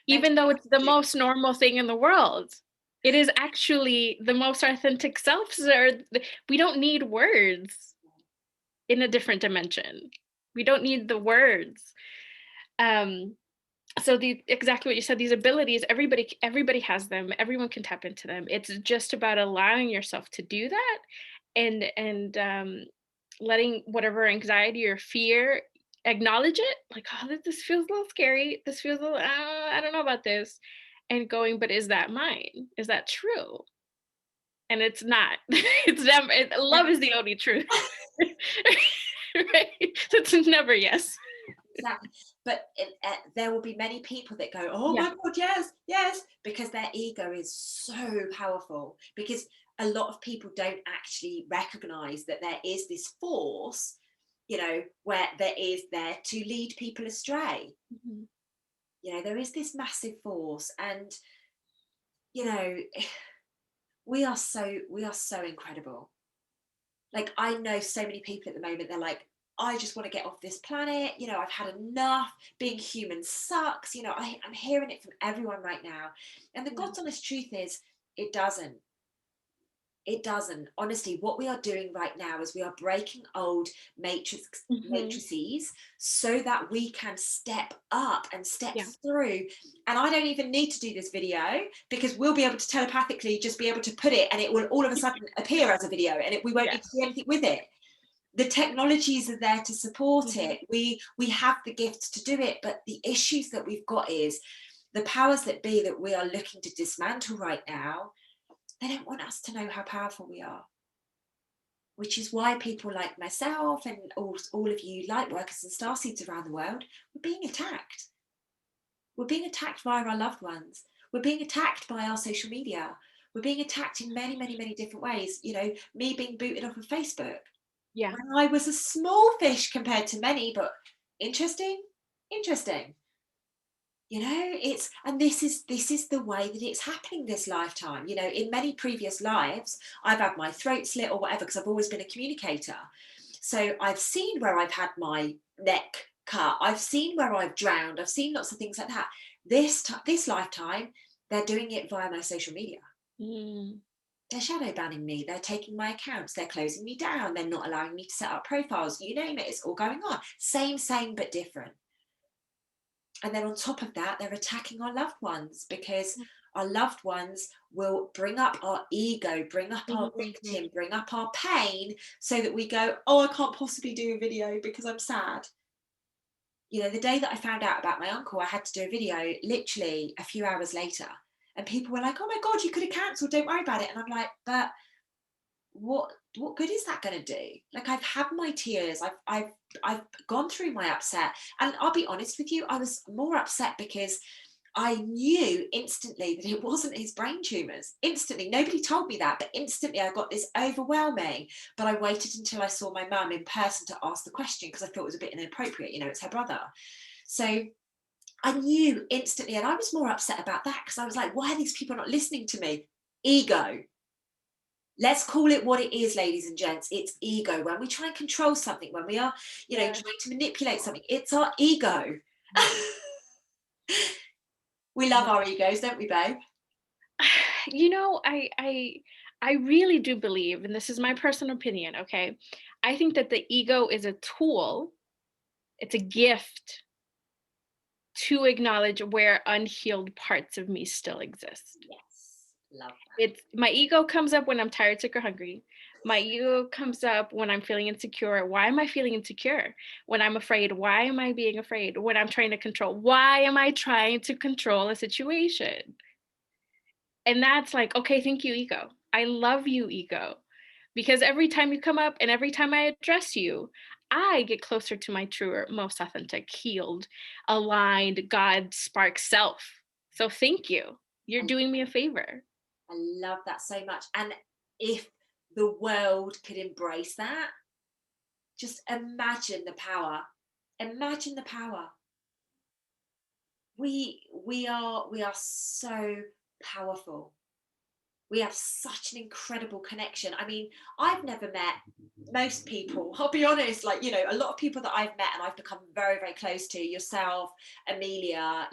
[SPEAKER 2] even though it's the most normal thing in the world. It is actually the most authentic selves. We don't need words in a different dimension. We don't need the words. So exactly what you said, these abilities, everybody has them. Everyone can tap into them. It's just about allowing yourself to do that, and letting whatever anxiety or fear, acknowledge it, like, oh, this feels a little scary, this feels a little, I don't know about this, and going, but is that mine? Is that true? And it's not. It's never. Love is the only truth. Right? So it's never yes.
[SPEAKER 1] Exactly. But there will be many people that go, oh
[SPEAKER 2] Yeah.
[SPEAKER 1] my God, yes, yes, because their ego is so powerful. Because a lot of people don't actually recognize that there is this force, you know, where there is there to lead people astray.
[SPEAKER 2] Mm-hmm.
[SPEAKER 1] You know, there is this massive force, and you know, we are so incredible. Like, I know so many people at the moment, they're like, I just want to get off this planet. You know, I've had enough. Being human sucks. You know, I'm hearing it from everyone right now. And the God's honest truth is, it doesn't. It doesn't. Honestly, what we are doing right now is we are breaking old matrices so that we can step up and step through. And I don't even need to do this video, because we'll be able to telepathically just be able to put it, and it will all of a sudden appear as a video, and we won't need to do anything with it. The technologies are there to support it. We have the gifts to do it, but the issues that we've got is the powers that be that we are looking to dismantle right now. They don't want us to know how powerful we are, which is why people like myself and all of you light workers and starseeds around the world, we're being attacked. We're being attacked via our loved ones. We're being attacked by our social media. We're being attacked in many, many, many different ways. You know, me being booted off of Facebook.
[SPEAKER 2] Yeah.
[SPEAKER 1] When I was a small fish compared to many, but interesting. You know, and this is the way that it's happening this lifetime. You know, in many previous lives, I've had my throat slit or whatever, because I've always been a communicator. So I've seen where I've had my neck cut. I've seen where I've drowned. I've seen lots of things like that. This lifetime, they're doing it via my social media. They're shadow banning me. They're taking my accounts. They're closing me down. They're not allowing me to set up profiles. You name it, it's all going on. Same, but different. And then on top of that, they're attacking our loved ones, because our loved ones will bring up our ego, bring up our victim, bring up our pain, so that we go, oh, I can't possibly do a video because I'm sad. You know, the day that I found out about my uncle, I had to do a video literally a few hours later. And people were like, oh my God, you could have cancelled, don't worry about it. And I'm like, but what good is that going to do? Like, I've had my tears, I've gone through my upset, and I'll be honest with you, I was more upset because I knew instantly that it wasn't his brain tumors. Instantly, nobody told me that, but instantly I got this overwhelming. But I waited until I saw my mum in person to ask the question, because I thought it was a bit inappropriate. You know, it's her brother. So I knew instantly, and I was more upset about that, because I was like, why are these people not listening to me? Ego. Let's call it what it is, ladies and gents. It's ego. When we try and control something, when we are, you know, trying to manipulate something, it's our ego. We love our egos, don't we, babe?
[SPEAKER 2] You know, I really do believe, and this is my personal opinion, okay? I think that the ego is a tool, it's a gift to acknowledge where unhealed parts of me still exist.
[SPEAKER 1] Yes, love that.
[SPEAKER 2] It's my ego comes up when I'm tired, sick, or hungry. My ego comes up when I'm feeling insecure. Why am I feeling insecure? When I'm afraid, why am I being afraid? When I'm trying to control, why am I trying to control a situation? And that's like, okay, thank you, ego. I love you, ego. Because every time you come up and every time I address you, I get closer to my truer, most authentic, healed, aligned, God spark self. So thank you. You're
[SPEAKER 1] I,
[SPEAKER 2] doing me a favor.
[SPEAKER 1] I love that so much. And if the world could embrace that, just imagine the power. Imagine the power. We are so powerful. We have such an incredible connection. I mean, I've never met most people, I'll be honest, like, a lot of people that I've met and I've become very, very close to, yourself, Amelia,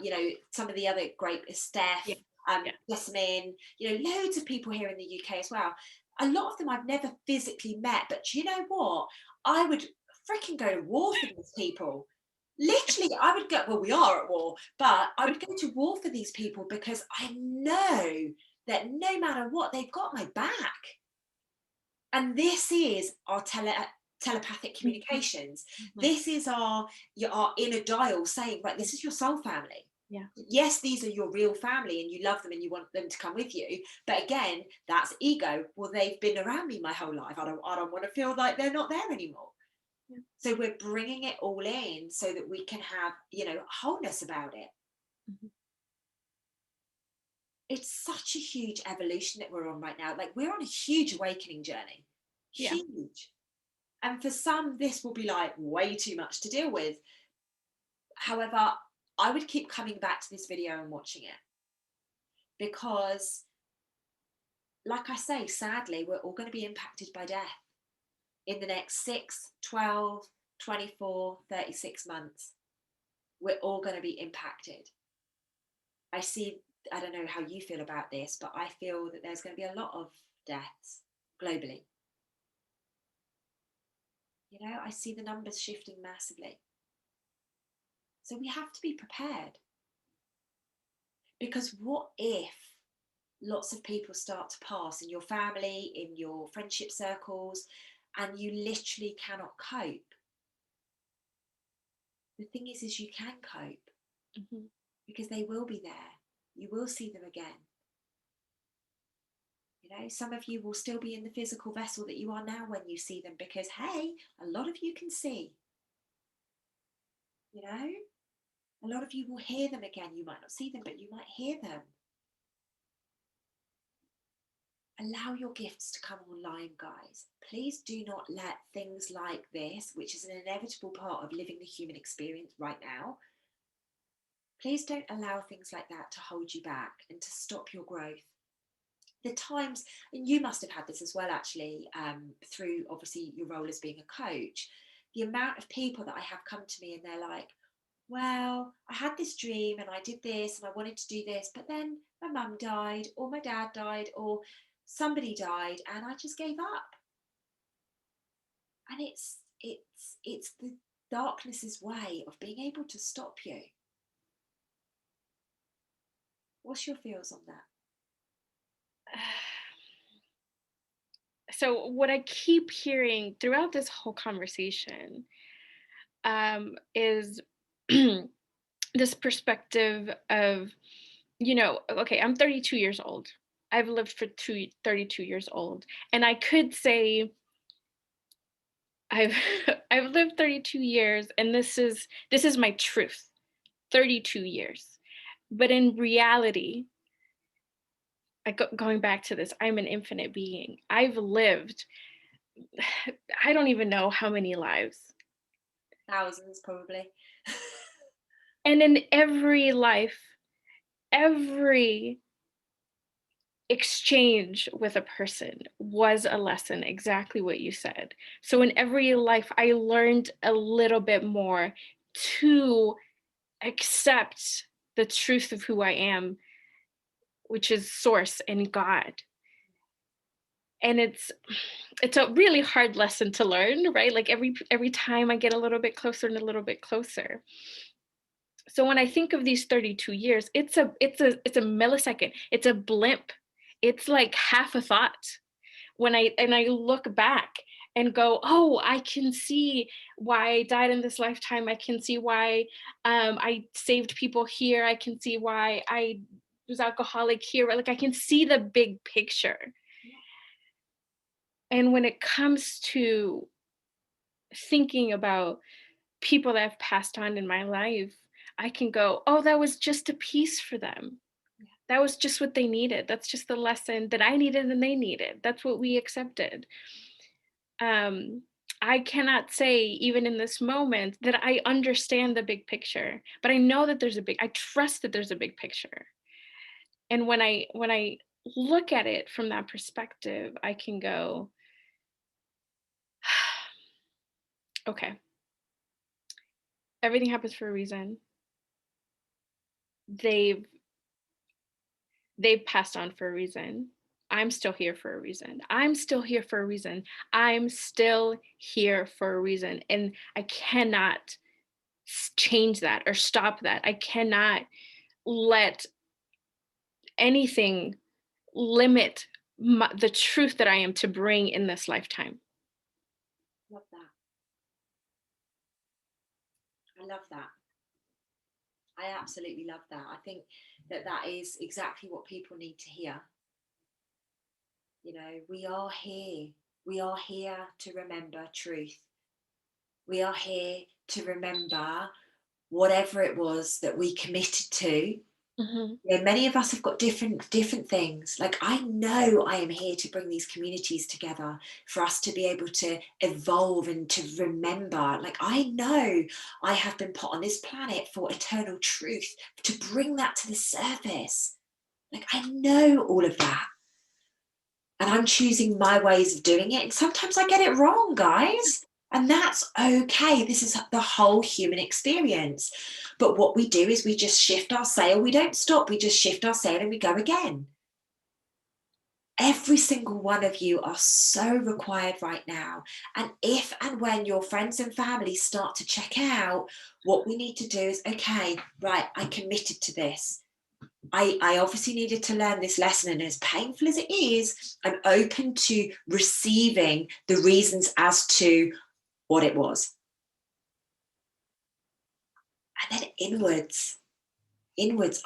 [SPEAKER 1] some of the other great,
[SPEAKER 2] Yeah.
[SPEAKER 1] Steph,
[SPEAKER 2] Yeah.
[SPEAKER 1] Jasmine, loads of people here in the UK as well. A lot of them I've never physically met, but do you know what? I would freaking go to war for these people. Literally, I would go, well, we are at war, but I would go to war for these people because I know that no matter what, they've got my back. And this is our telepathic
[SPEAKER 2] Mhm.
[SPEAKER 1] communications.
[SPEAKER 2] Mhm.
[SPEAKER 1] This is our inner dial saying, right, this is your soul family.
[SPEAKER 2] Yeah.
[SPEAKER 1] Yes, these are your real family and you love them and you want them to come with you. But again, that's ego. Well, they've been around me my whole life. I don't want to feel like they're not there anymore.
[SPEAKER 2] Yeah.
[SPEAKER 1] So we're bringing it all in so that we can have, wholeness about it.
[SPEAKER 2] Mhm.
[SPEAKER 1] It's such a huge evolution that we're on right now. Like, we're on a huge awakening journey.
[SPEAKER 2] Yeah.
[SPEAKER 1] Huge. And for some, this will be like way too much to deal with. However, I would keep coming back to this video and watching it because, like I say, sadly, we're all going to be impacted by death in the next 6, 12, 24, 36 months. We're all going to be impacted. I see, I don't know how you feel about this, but I feel that there's going to be a lot of deaths globally. I see the numbers shifting massively. So we have to be prepared. Because what if lots of people start to pass in your family, in your friendship circles, and you literally cannot cope? The thing is you can cope
[SPEAKER 2] Mhm.
[SPEAKER 1] because they will be there. You will see them again. Some of you will still be in the physical vessel that you are now when you see them because, hey, a lot of you can see. A lot of you will hear them again. You might not see them, but you might hear them. Allow your gifts to come online, guys. Please do not let things like this, which is an inevitable part of living the human experience right now, please don't allow things like that to hold you back and to stop your growth. The times, and you must have had this as well, actually, through obviously your role as being a coach, the amount of people that I have come to me and they're like, well, I had this dream and I did this and I wanted to do this, but then my mum died or my dad died or somebody died and I just gave up. And it's the darkness's way of being able to stop you. What's your feels on that?
[SPEAKER 2] So what I keep hearing throughout this whole conversation is this perspective of, okay, I'm 32 years old. I've lived for 32 years old. And I could say I've I've lived 32 years and this is my truth. 32 years. But in reality, going back to this, I'm an infinite being. I've lived I don't even know how many lives.
[SPEAKER 1] Thousands, probably.
[SPEAKER 2] And in every life, every exchange with a person was a lesson, exactly what you said. So in every life, I learned a little bit more to accept the truth of who I am, which is source and God. And it's a really hard lesson to learn, right? Like every time I get a little bit closer and a little bit closer. So when I think of these 32 years, it's a millisecond. It's a blimp. It's like half a thought. When I look back and go, oh, I can see why I died in this lifetime. I can see why I saved people here. I can see why I was alcoholic here. Right? Like I can see the big picture. And when it comes to thinking about people that have passed on in my life, I can go, oh, that was just a piece for them. That was just what they needed. That's just the lesson that I needed and they needed. That's what we accepted. Um, I cannot say, even in this moment, that I understand the big picture, but I know that I trust that there's a big picture. And when I look at it from that perspective, I can go, okay, everything happens for a reason. They've they've passed on for a reason. I'm still here for a reason. I'm still here for a reason. I'm still here for a reason. And I cannot change that or stop that. I cannot let anything limit the truth that I am to bring in this lifetime.
[SPEAKER 1] Love that. I love that. I absolutely love that. I think that that is exactly what people need to hear. You know, we are here. We are here to remember truth. We are here to remember whatever it was that we committed to.
[SPEAKER 2] Mhm.
[SPEAKER 1] You know, many of us have got different things. Like, I know I am here to bring these communities together for us to be able to evolve and to remember. Like, I know I have been put on this planet for eternal truth, to bring that to the surface. Like, I know all of that. And I'm choosing my ways of doing it. And sometimes I get it wrong, guys. And that's okay. This is the whole human experience. But what we do is we just shift our sail. We don't stop. We just shift our sail and we go again. Every single one of you are so required right now. And if and when your friends and family start to check out, what we need to do is, okay, right, I committed to this. I obviously needed to learn this lesson, and as painful as it is, I'm open to receiving the reasons as to what it was. And then inwards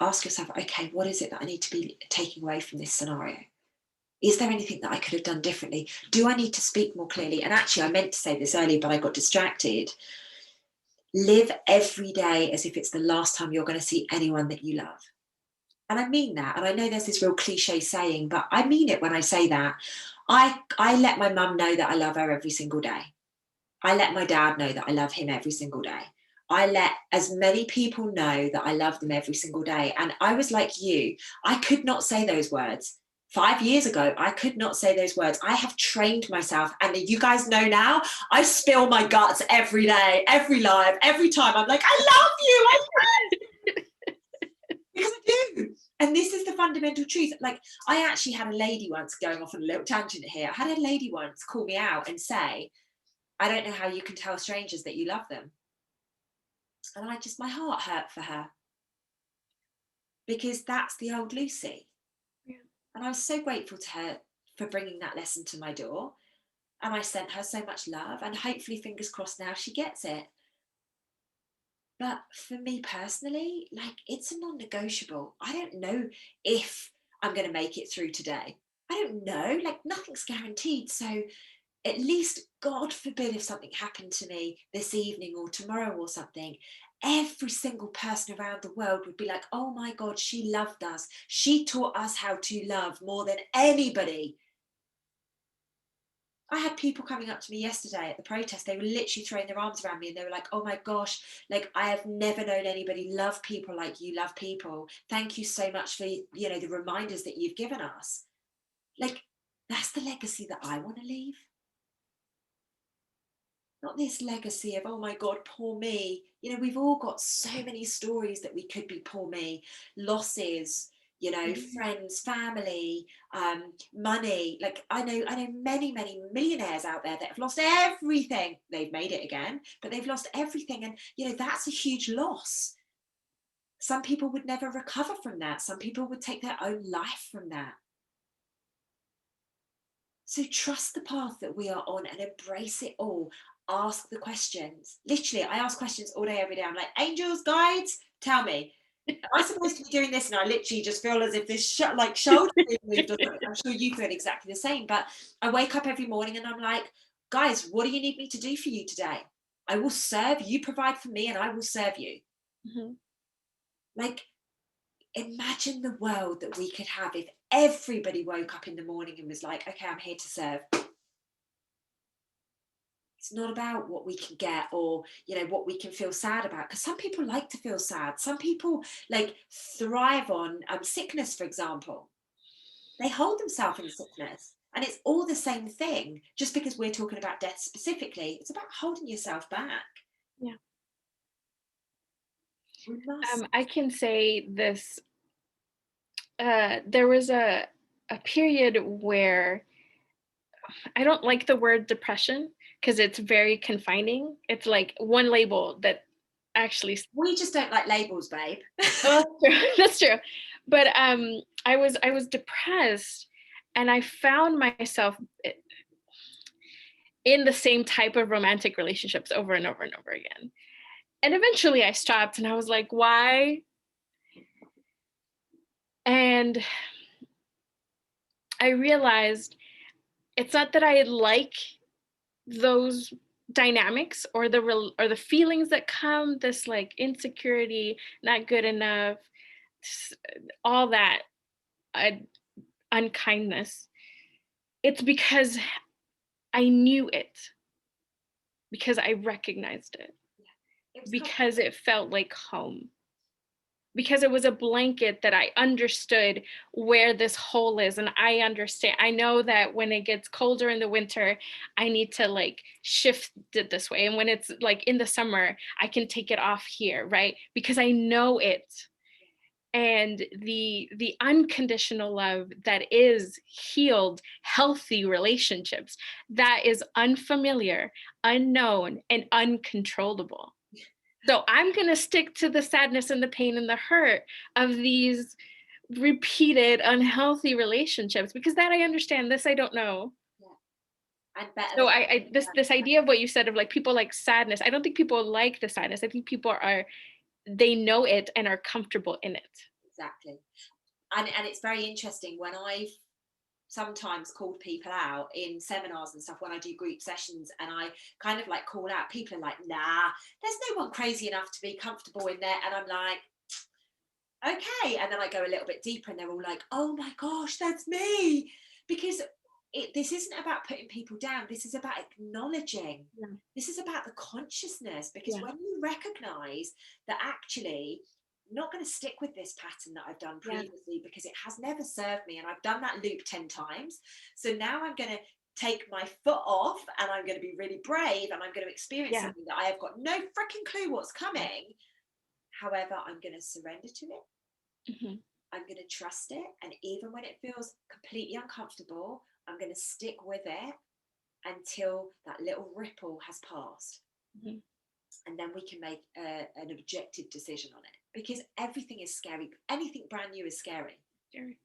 [SPEAKER 1] ask yourself, okay, what is it that I need to be taking away from this scenario? Is there anything that I could have done differently? Do I need to speak more clearly? And actually, I meant to say this earlier, but I got distracted. Live every day as if it's the last time you're going to see anyone that you love. And I mean that. And I know there's this real cliche saying, but I mean it when I say that. I let my mum know that I love her every single day. I let my dad know that I love him every single day. I let as many people know that I love them every single day. And I was like you, I could not say those words. 5 years ago, I could not say those words. I have trained myself. And you guys know now, I spill my guts every day, every live, every time. I'm like, I love you. I love you. Because I do. And this is the fundamental truth. Like, I actually had a lady once, going off on a little tangent here. I had a lady once call me out and say, I don't know how you can tell strangers that you love them. And my heart hurt for her, because that's the old Lucy.
[SPEAKER 2] Yeah.
[SPEAKER 1] And I was so grateful to her for bringing that lesson to my door. And I sent her so much love, and hopefully, fingers crossed, now she gets it. But for me personally, like, it's a non-negotiable. I don't know if I'm going to make it through today. I don't know. Like, nothing's guaranteed. So at least, God forbid, if something happened to me this evening or tomorrow or something, every single person around the world would be like, oh my God, she loved us. She taught us how to love more than anybody. I had people coming up to me yesterday at the protest. They were literally throwing their arms around me, and they were like, oh my gosh, like, I have never known anybody love people like you love people. Thank you so much for, the reminders that you've given us. Like, that's the legacy that I want to leave. Not this legacy of, oh my God, poor me. You know, we've all got so many stories that we could be poor me, losses, you know,
[SPEAKER 2] Mhm.
[SPEAKER 1] friends, family, money. Like I know many millionaires out there that have lost everything. They've made it again, but they've lost everything. And, you know, that's a huge loss. Some people would never recover from that. Some people would take their own life from that. So trust the path that we are on and embrace it all. Ask the questions. Literally, I ask questions all day, every day. I'm like, angels, guides, tell me, am I supposed to be doing this? And I literally just feel as if this like shoulder being moved or something. I'm sure you feel exactly the same. But I wake up every morning and I'm like, guys, what do you need me to do for you today? I will serve. You provide for me and I will serve you.
[SPEAKER 2] Mhm.
[SPEAKER 1] Like, imagine the world that we could have if everybody woke up in the morning and was like, okay, I'm here to serve. It's not about what we can get or, you know, what we can feel sad about, because some people like to feel sad. Some people like thrive on sickness, for example. They hold themselves in sickness, and it's all the same thing. Just because we're talking about death specifically, it's about holding yourself back.
[SPEAKER 2] Yeah.
[SPEAKER 1] We must.
[SPEAKER 2] I can say this. There was a period where I don't like the word depression because it's very confining. It's like one label that actually.
[SPEAKER 1] We just don't like labels, babe.
[SPEAKER 2] Oh, that's true. That's true. But I was depressed, and I found myself in the same type of romantic relationships over and over and over again. And eventually I stopped and I was like, why? And I realized it's not that I like those dynamics or or the feelings that come, this like insecurity, not good enough, all that uh, unkindness. It's because I knew it, because I recognized it,
[SPEAKER 1] It was
[SPEAKER 2] because
[SPEAKER 1] comfortable.
[SPEAKER 2] it felt like home, because it was a blanket that I understood where this hole is. And I know that when it gets colder in the winter, I need to like shift it this way. And when it's like in the summer, I can take it off here, right? Because I know it. And the unconditional love that is healed, healthy relationships, that is unfamiliar, unknown, and uncontrollable. So I'm going to stick to the sadness and the pain and the hurt of these repeated unhealthy relationships, because that I understand. This I don't know.
[SPEAKER 1] Yeah. And better
[SPEAKER 2] So
[SPEAKER 1] than
[SPEAKER 2] I this idea of what you said of like people like sadness. I don't think people like the sadness. I think people are, they know it and are comfortable in it.
[SPEAKER 1] exactly. And it's very interesting when I've sometimes called people out in seminars and stuff when I do group sessions, and I kind of like call out, people are like, nah, there's no one crazy enough to be comfortable in there. And I'm like, okay. And then I go a little bit deeper and they're all like, oh my gosh, that's me. Because this isn't about putting people down. This is about acknowledging.
[SPEAKER 2] Yeah.
[SPEAKER 1] This is about the consciousness. Because
[SPEAKER 2] Yeah.
[SPEAKER 1] when you recognize that actually, I'm not going to stick with this pattern that I've done
[SPEAKER 2] Yeah.
[SPEAKER 1] previously because it has never served me. And I've done that loop 10 times. So now I'm going to take my foot off and I'm going to be really brave and I'm going to experience
[SPEAKER 2] Yeah.
[SPEAKER 1] something that I have got no freaking clue what's coming. However, I'm going to surrender to it.
[SPEAKER 2] Hmm.
[SPEAKER 1] I'm going to trust it. And even when it feels completely uncomfortable, I'm going to stick with it until that little ripple has passed.
[SPEAKER 2] Hmm.
[SPEAKER 1] And then we can make an objective decision on it, because everything is scary. Anything brand new is scary.
[SPEAKER 2] Scary.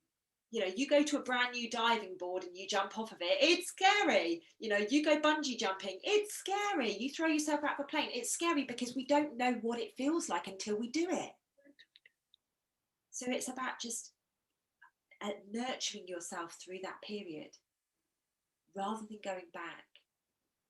[SPEAKER 1] You know, you go to a brand new diving board and you jump off of it, it's scary. You know, you go bungee jumping, it's scary. You throw yourself out of a plane, it's scary, because we don't know what it feels like until we do it. So it's about just nurturing yourself through that period rather than going back.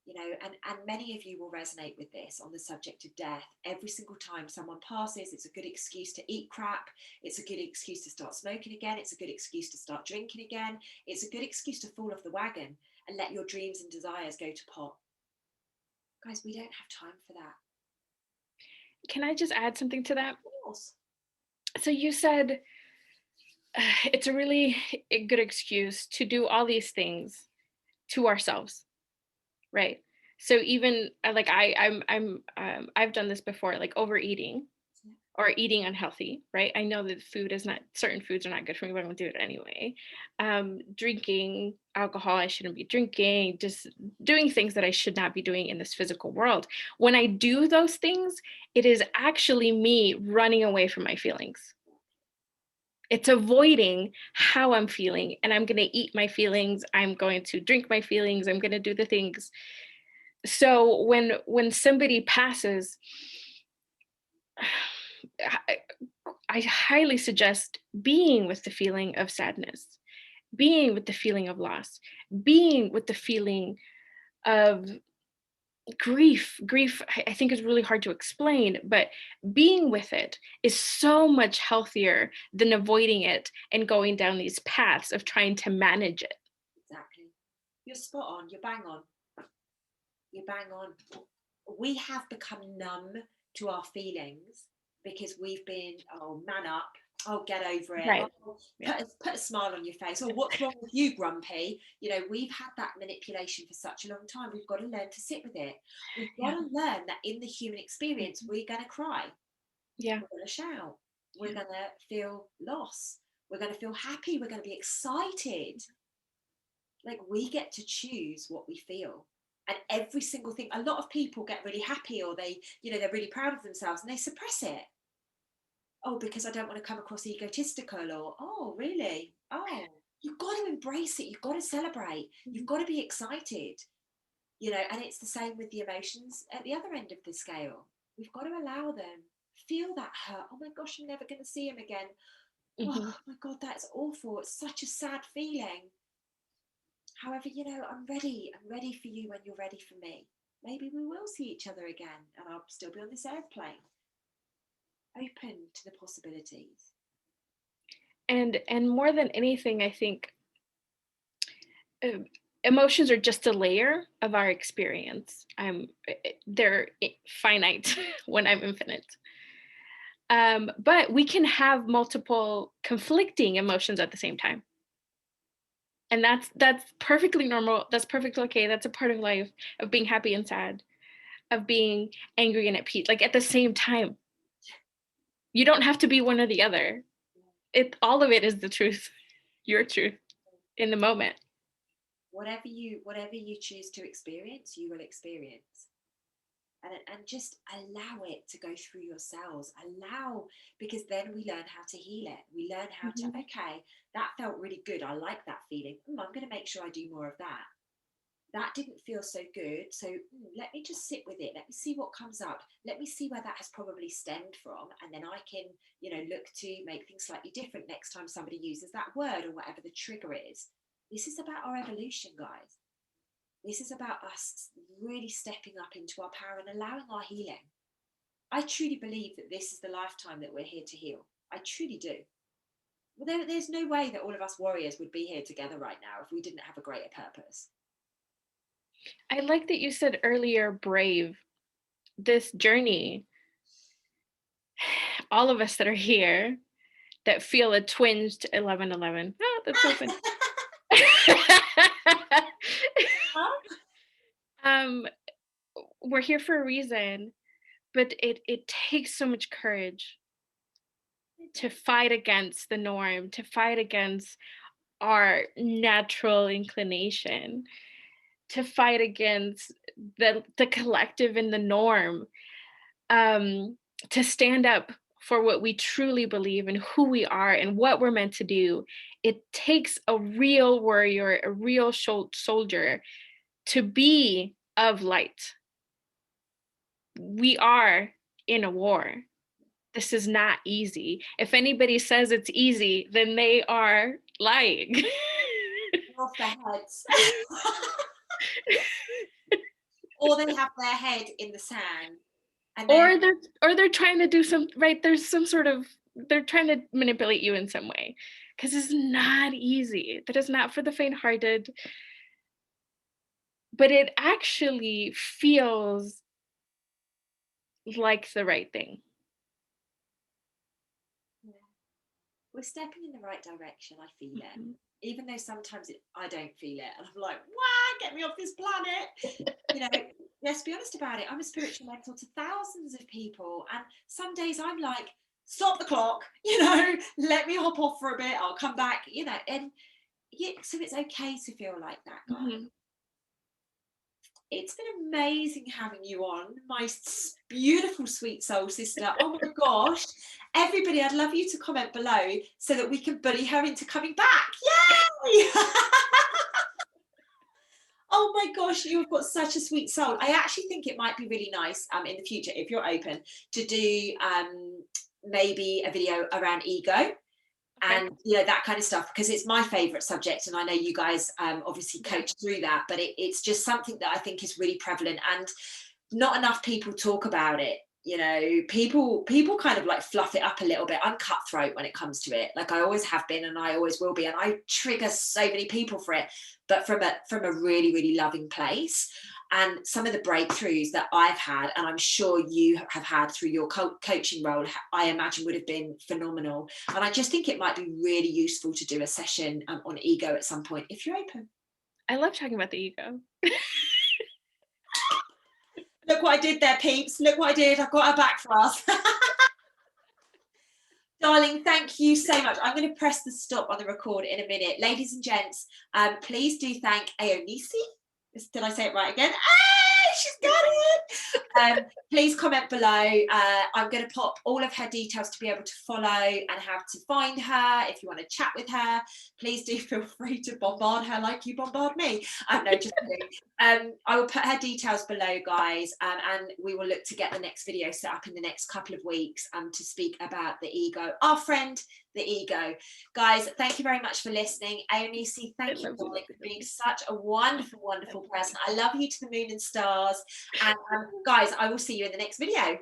[SPEAKER 1] You know, and many of you will resonate with this on the subject of death. Every single time someone passes, it's a good excuse to eat crap. It's a good excuse to start smoking again. It's a good excuse to start drinking again. It's a good excuse to fall off the wagon and let your dreams and desires go to pot. Guys, we don't have time for that.
[SPEAKER 2] Can I just add something to that?
[SPEAKER 1] Of course.
[SPEAKER 2] So you said it's a really good excuse to do all these things to ourselves, right? So even like I've done this before, like overeating or eating unhealthy, right? I know that certain foods are not good for me, but I'm gonna do it anyway. Drinking alcohol, I shouldn't be drinking, just doing things that I should not be doing in this physical world. When I do those things, it is actually me running away from my feelings. It's avoiding how I'm feeling, and I'm gonna eat my feelings, I'm going to drink my feelings, I'm gonna do the things. So when somebody passes, I, I highly suggest being with the feeling of sadness, being with the feeling of loss, being with the feeling of grief. Grief, I think, is really hard to explain, but being with it is so much healthier than avoiding it and going down these paths of trying to manage it.
[SPEAKER 1] Exactly. You're spot on. You're bang on. You're bang on. We have become numb to our feelings because we've been, oh, man up, oh, get over it,
[SPEAKER 2] Right.
[SPEAKER 1] oh,
[SPEAKER 2] Yeah.
[SPEAKER 1] put a smile on your face, oh, what's wrong with you, grumpy? You know, we've had that manipulation for such a long time. We've got to learn to sit with it. We've got
[SPEAKER 2] Yeah.
[SPEAKER 1] to learn that in the human experience, we're going to cry,
[SPEAKER 2] Yeah.
[SPEAKER 1] we're going to shout, we're
[SPEAKER 2] Yeah.
[SPEAKER 1] going to feel loss, we're going to feel happy, we're going to be excited. Like, we get to choose what we feel. And every single thing, a lot of people get really happy, or they, you know, they're really proud of themselves and they suppress it. Oh, because I don't want to come across egotistical, or, oh, really? Oh, you've got to embrace it. You've got to celebrate. You've got to be excited, you know. And it's the same with the emotions at the other end of the scale. We've got to allow them, feel that hurt. Oh my gosh, I'm never going to see him again.
[SPEAKER 2] Mm-hmm.
[SPEAKER 1] Oh my God, that's awful. It's such a sad feeling. However, you know, I'm ready. I'm ready for you when you're ready for me. Maybe we will see each other again and I'll still be on this airplane. Open to the possibilities.
[SPEAKER 2] And more than anything, I think uh, emotions are just a layer of our experience. They're finite when I'm infinite. But we can have multiple conflicting emotions at the same time. And that's perfectly normal. That's perfectly okay. That's a part of life, of being happy and sad, of being angry and at peace, like at the same time. You don't have to be one or the other. It All of it is the truth, your truth in the moment.
[SPEAKER 1] Whatever you choose to experience, you will experience. And just allow it to go through your cells. Allow, because then we learn how to heal it. We learn how to,
[SPEAKER 2] Mhm.
[SPEAKER 1] okay, that felt really good. I like that feeling. I'm going to make sure I do more of that. That didn't feel so good. So let me just sit with it. Let me see what comes up. Let me see where that has probably stemmed from. And then I can, you know, look to make things slightly different next time somebody uses that word or whatever the trigger is. This is about our evolution, guys. This is about us really stepping up into our power and allowing our healing. I truly believe that this is the lifetime that we're here to heal. I truly do. Well, there's no way that all of us warriors would be here together right now if we didn't have a greater purpose.
[SPEAKER 2] I like that you said earlier, brave. This journey, all of us that are here that feel a twinge to 11:11. Oh, that's so funny. um, we're here for a reason, but it takes so much courage to fight against the norm, to fight against our natural inclination, to fight against the collective and the norm, um, to stand up for what we truly believe and who we are and what we're meant to do. It takes a real warrior, a real soldier to be of light. We are in a war. This is not easy. If anybody says it's easy, then they are lying.
[SPEAKER 1] Off their heads. Or they have their head in the sand. And then,
[SPEAKER 2] Or they're trying to do some right. There's some sort of they're trying to manipulate you in some way because it's not easy. That is not for the faint-hearted, but it actually feels like the right thing.
[SPEAKER 1] yeah, we're stepping in the right direction. I feel it.
[SPEAKER 2] Mhm.
[SPEAKER 1] Even though sometimes I don't feel it. And I'm like, wow, get me off this planet. You know, let's be honest about it. I'm a spiritual mentor to thousands of people, and some days I'm like, stop the clock, let me hop off for a bit. I'll come back, and yeah, so it's okay to feel like that, guys.
[SPEAKER 2] Mhm.
[SPEAKER 1] It's been amazing having you on, my beautiful sweet soul sister. Oh my gosh, everybody, I'd love you to comment below so that we can bully her into coming back. Yay! Oh my gosh, you've got such a sweet soul. I actually think it might be really nice in the future, if you're open, to do maybe a video around ego
[SPEAKER 2] Okay.
[SPEAKER 1] and that kind of stuff, because it's my favorite subject, and I know you guys obviously
[SPEAKER 2] Yeah.
[SPEAKER 1] coach through that, but it's just something that I think is really prevalent, and not enough people talk about it. People kind of like fluff it up a little bit. I'm cutthroat when it comes to it, like I always have been and I always will be, and I trigger so many people for it, but from a really, really loving place. And some of the breakthroughs that I've had, and I'm sure you have had through your coaching role, I imagine would have been phenomenal. And I just think it might be really useful to do a session on ego at some point, if you're open.
[SPEAKER 2] I love talking about the ego.
[SPEAKER 1] Look what I did there, peeps. Look what I did. I've got her back for us. Darling, thank you so much. I'm going to press the stop on the record in a minute. Ladies and gents, please do thank Eunice. Did I say it right again? Ah, she's got it. Please comment below. I'm going to pop all of her details to be able to follow and how to find her. If you want to chat with her, please do feel free to bombard her like you bombard me. No, just kidding. I will put her details below, guys, and we will look to get the next video set up in the next couple of weeks to speak about the ego, our friend, the ego. Guys, thank you very much for listening. Eunice, thank you, darling, for being such a wonderful, wonderful person. I love you to the moon and stars. And guys, I will see you in the next video.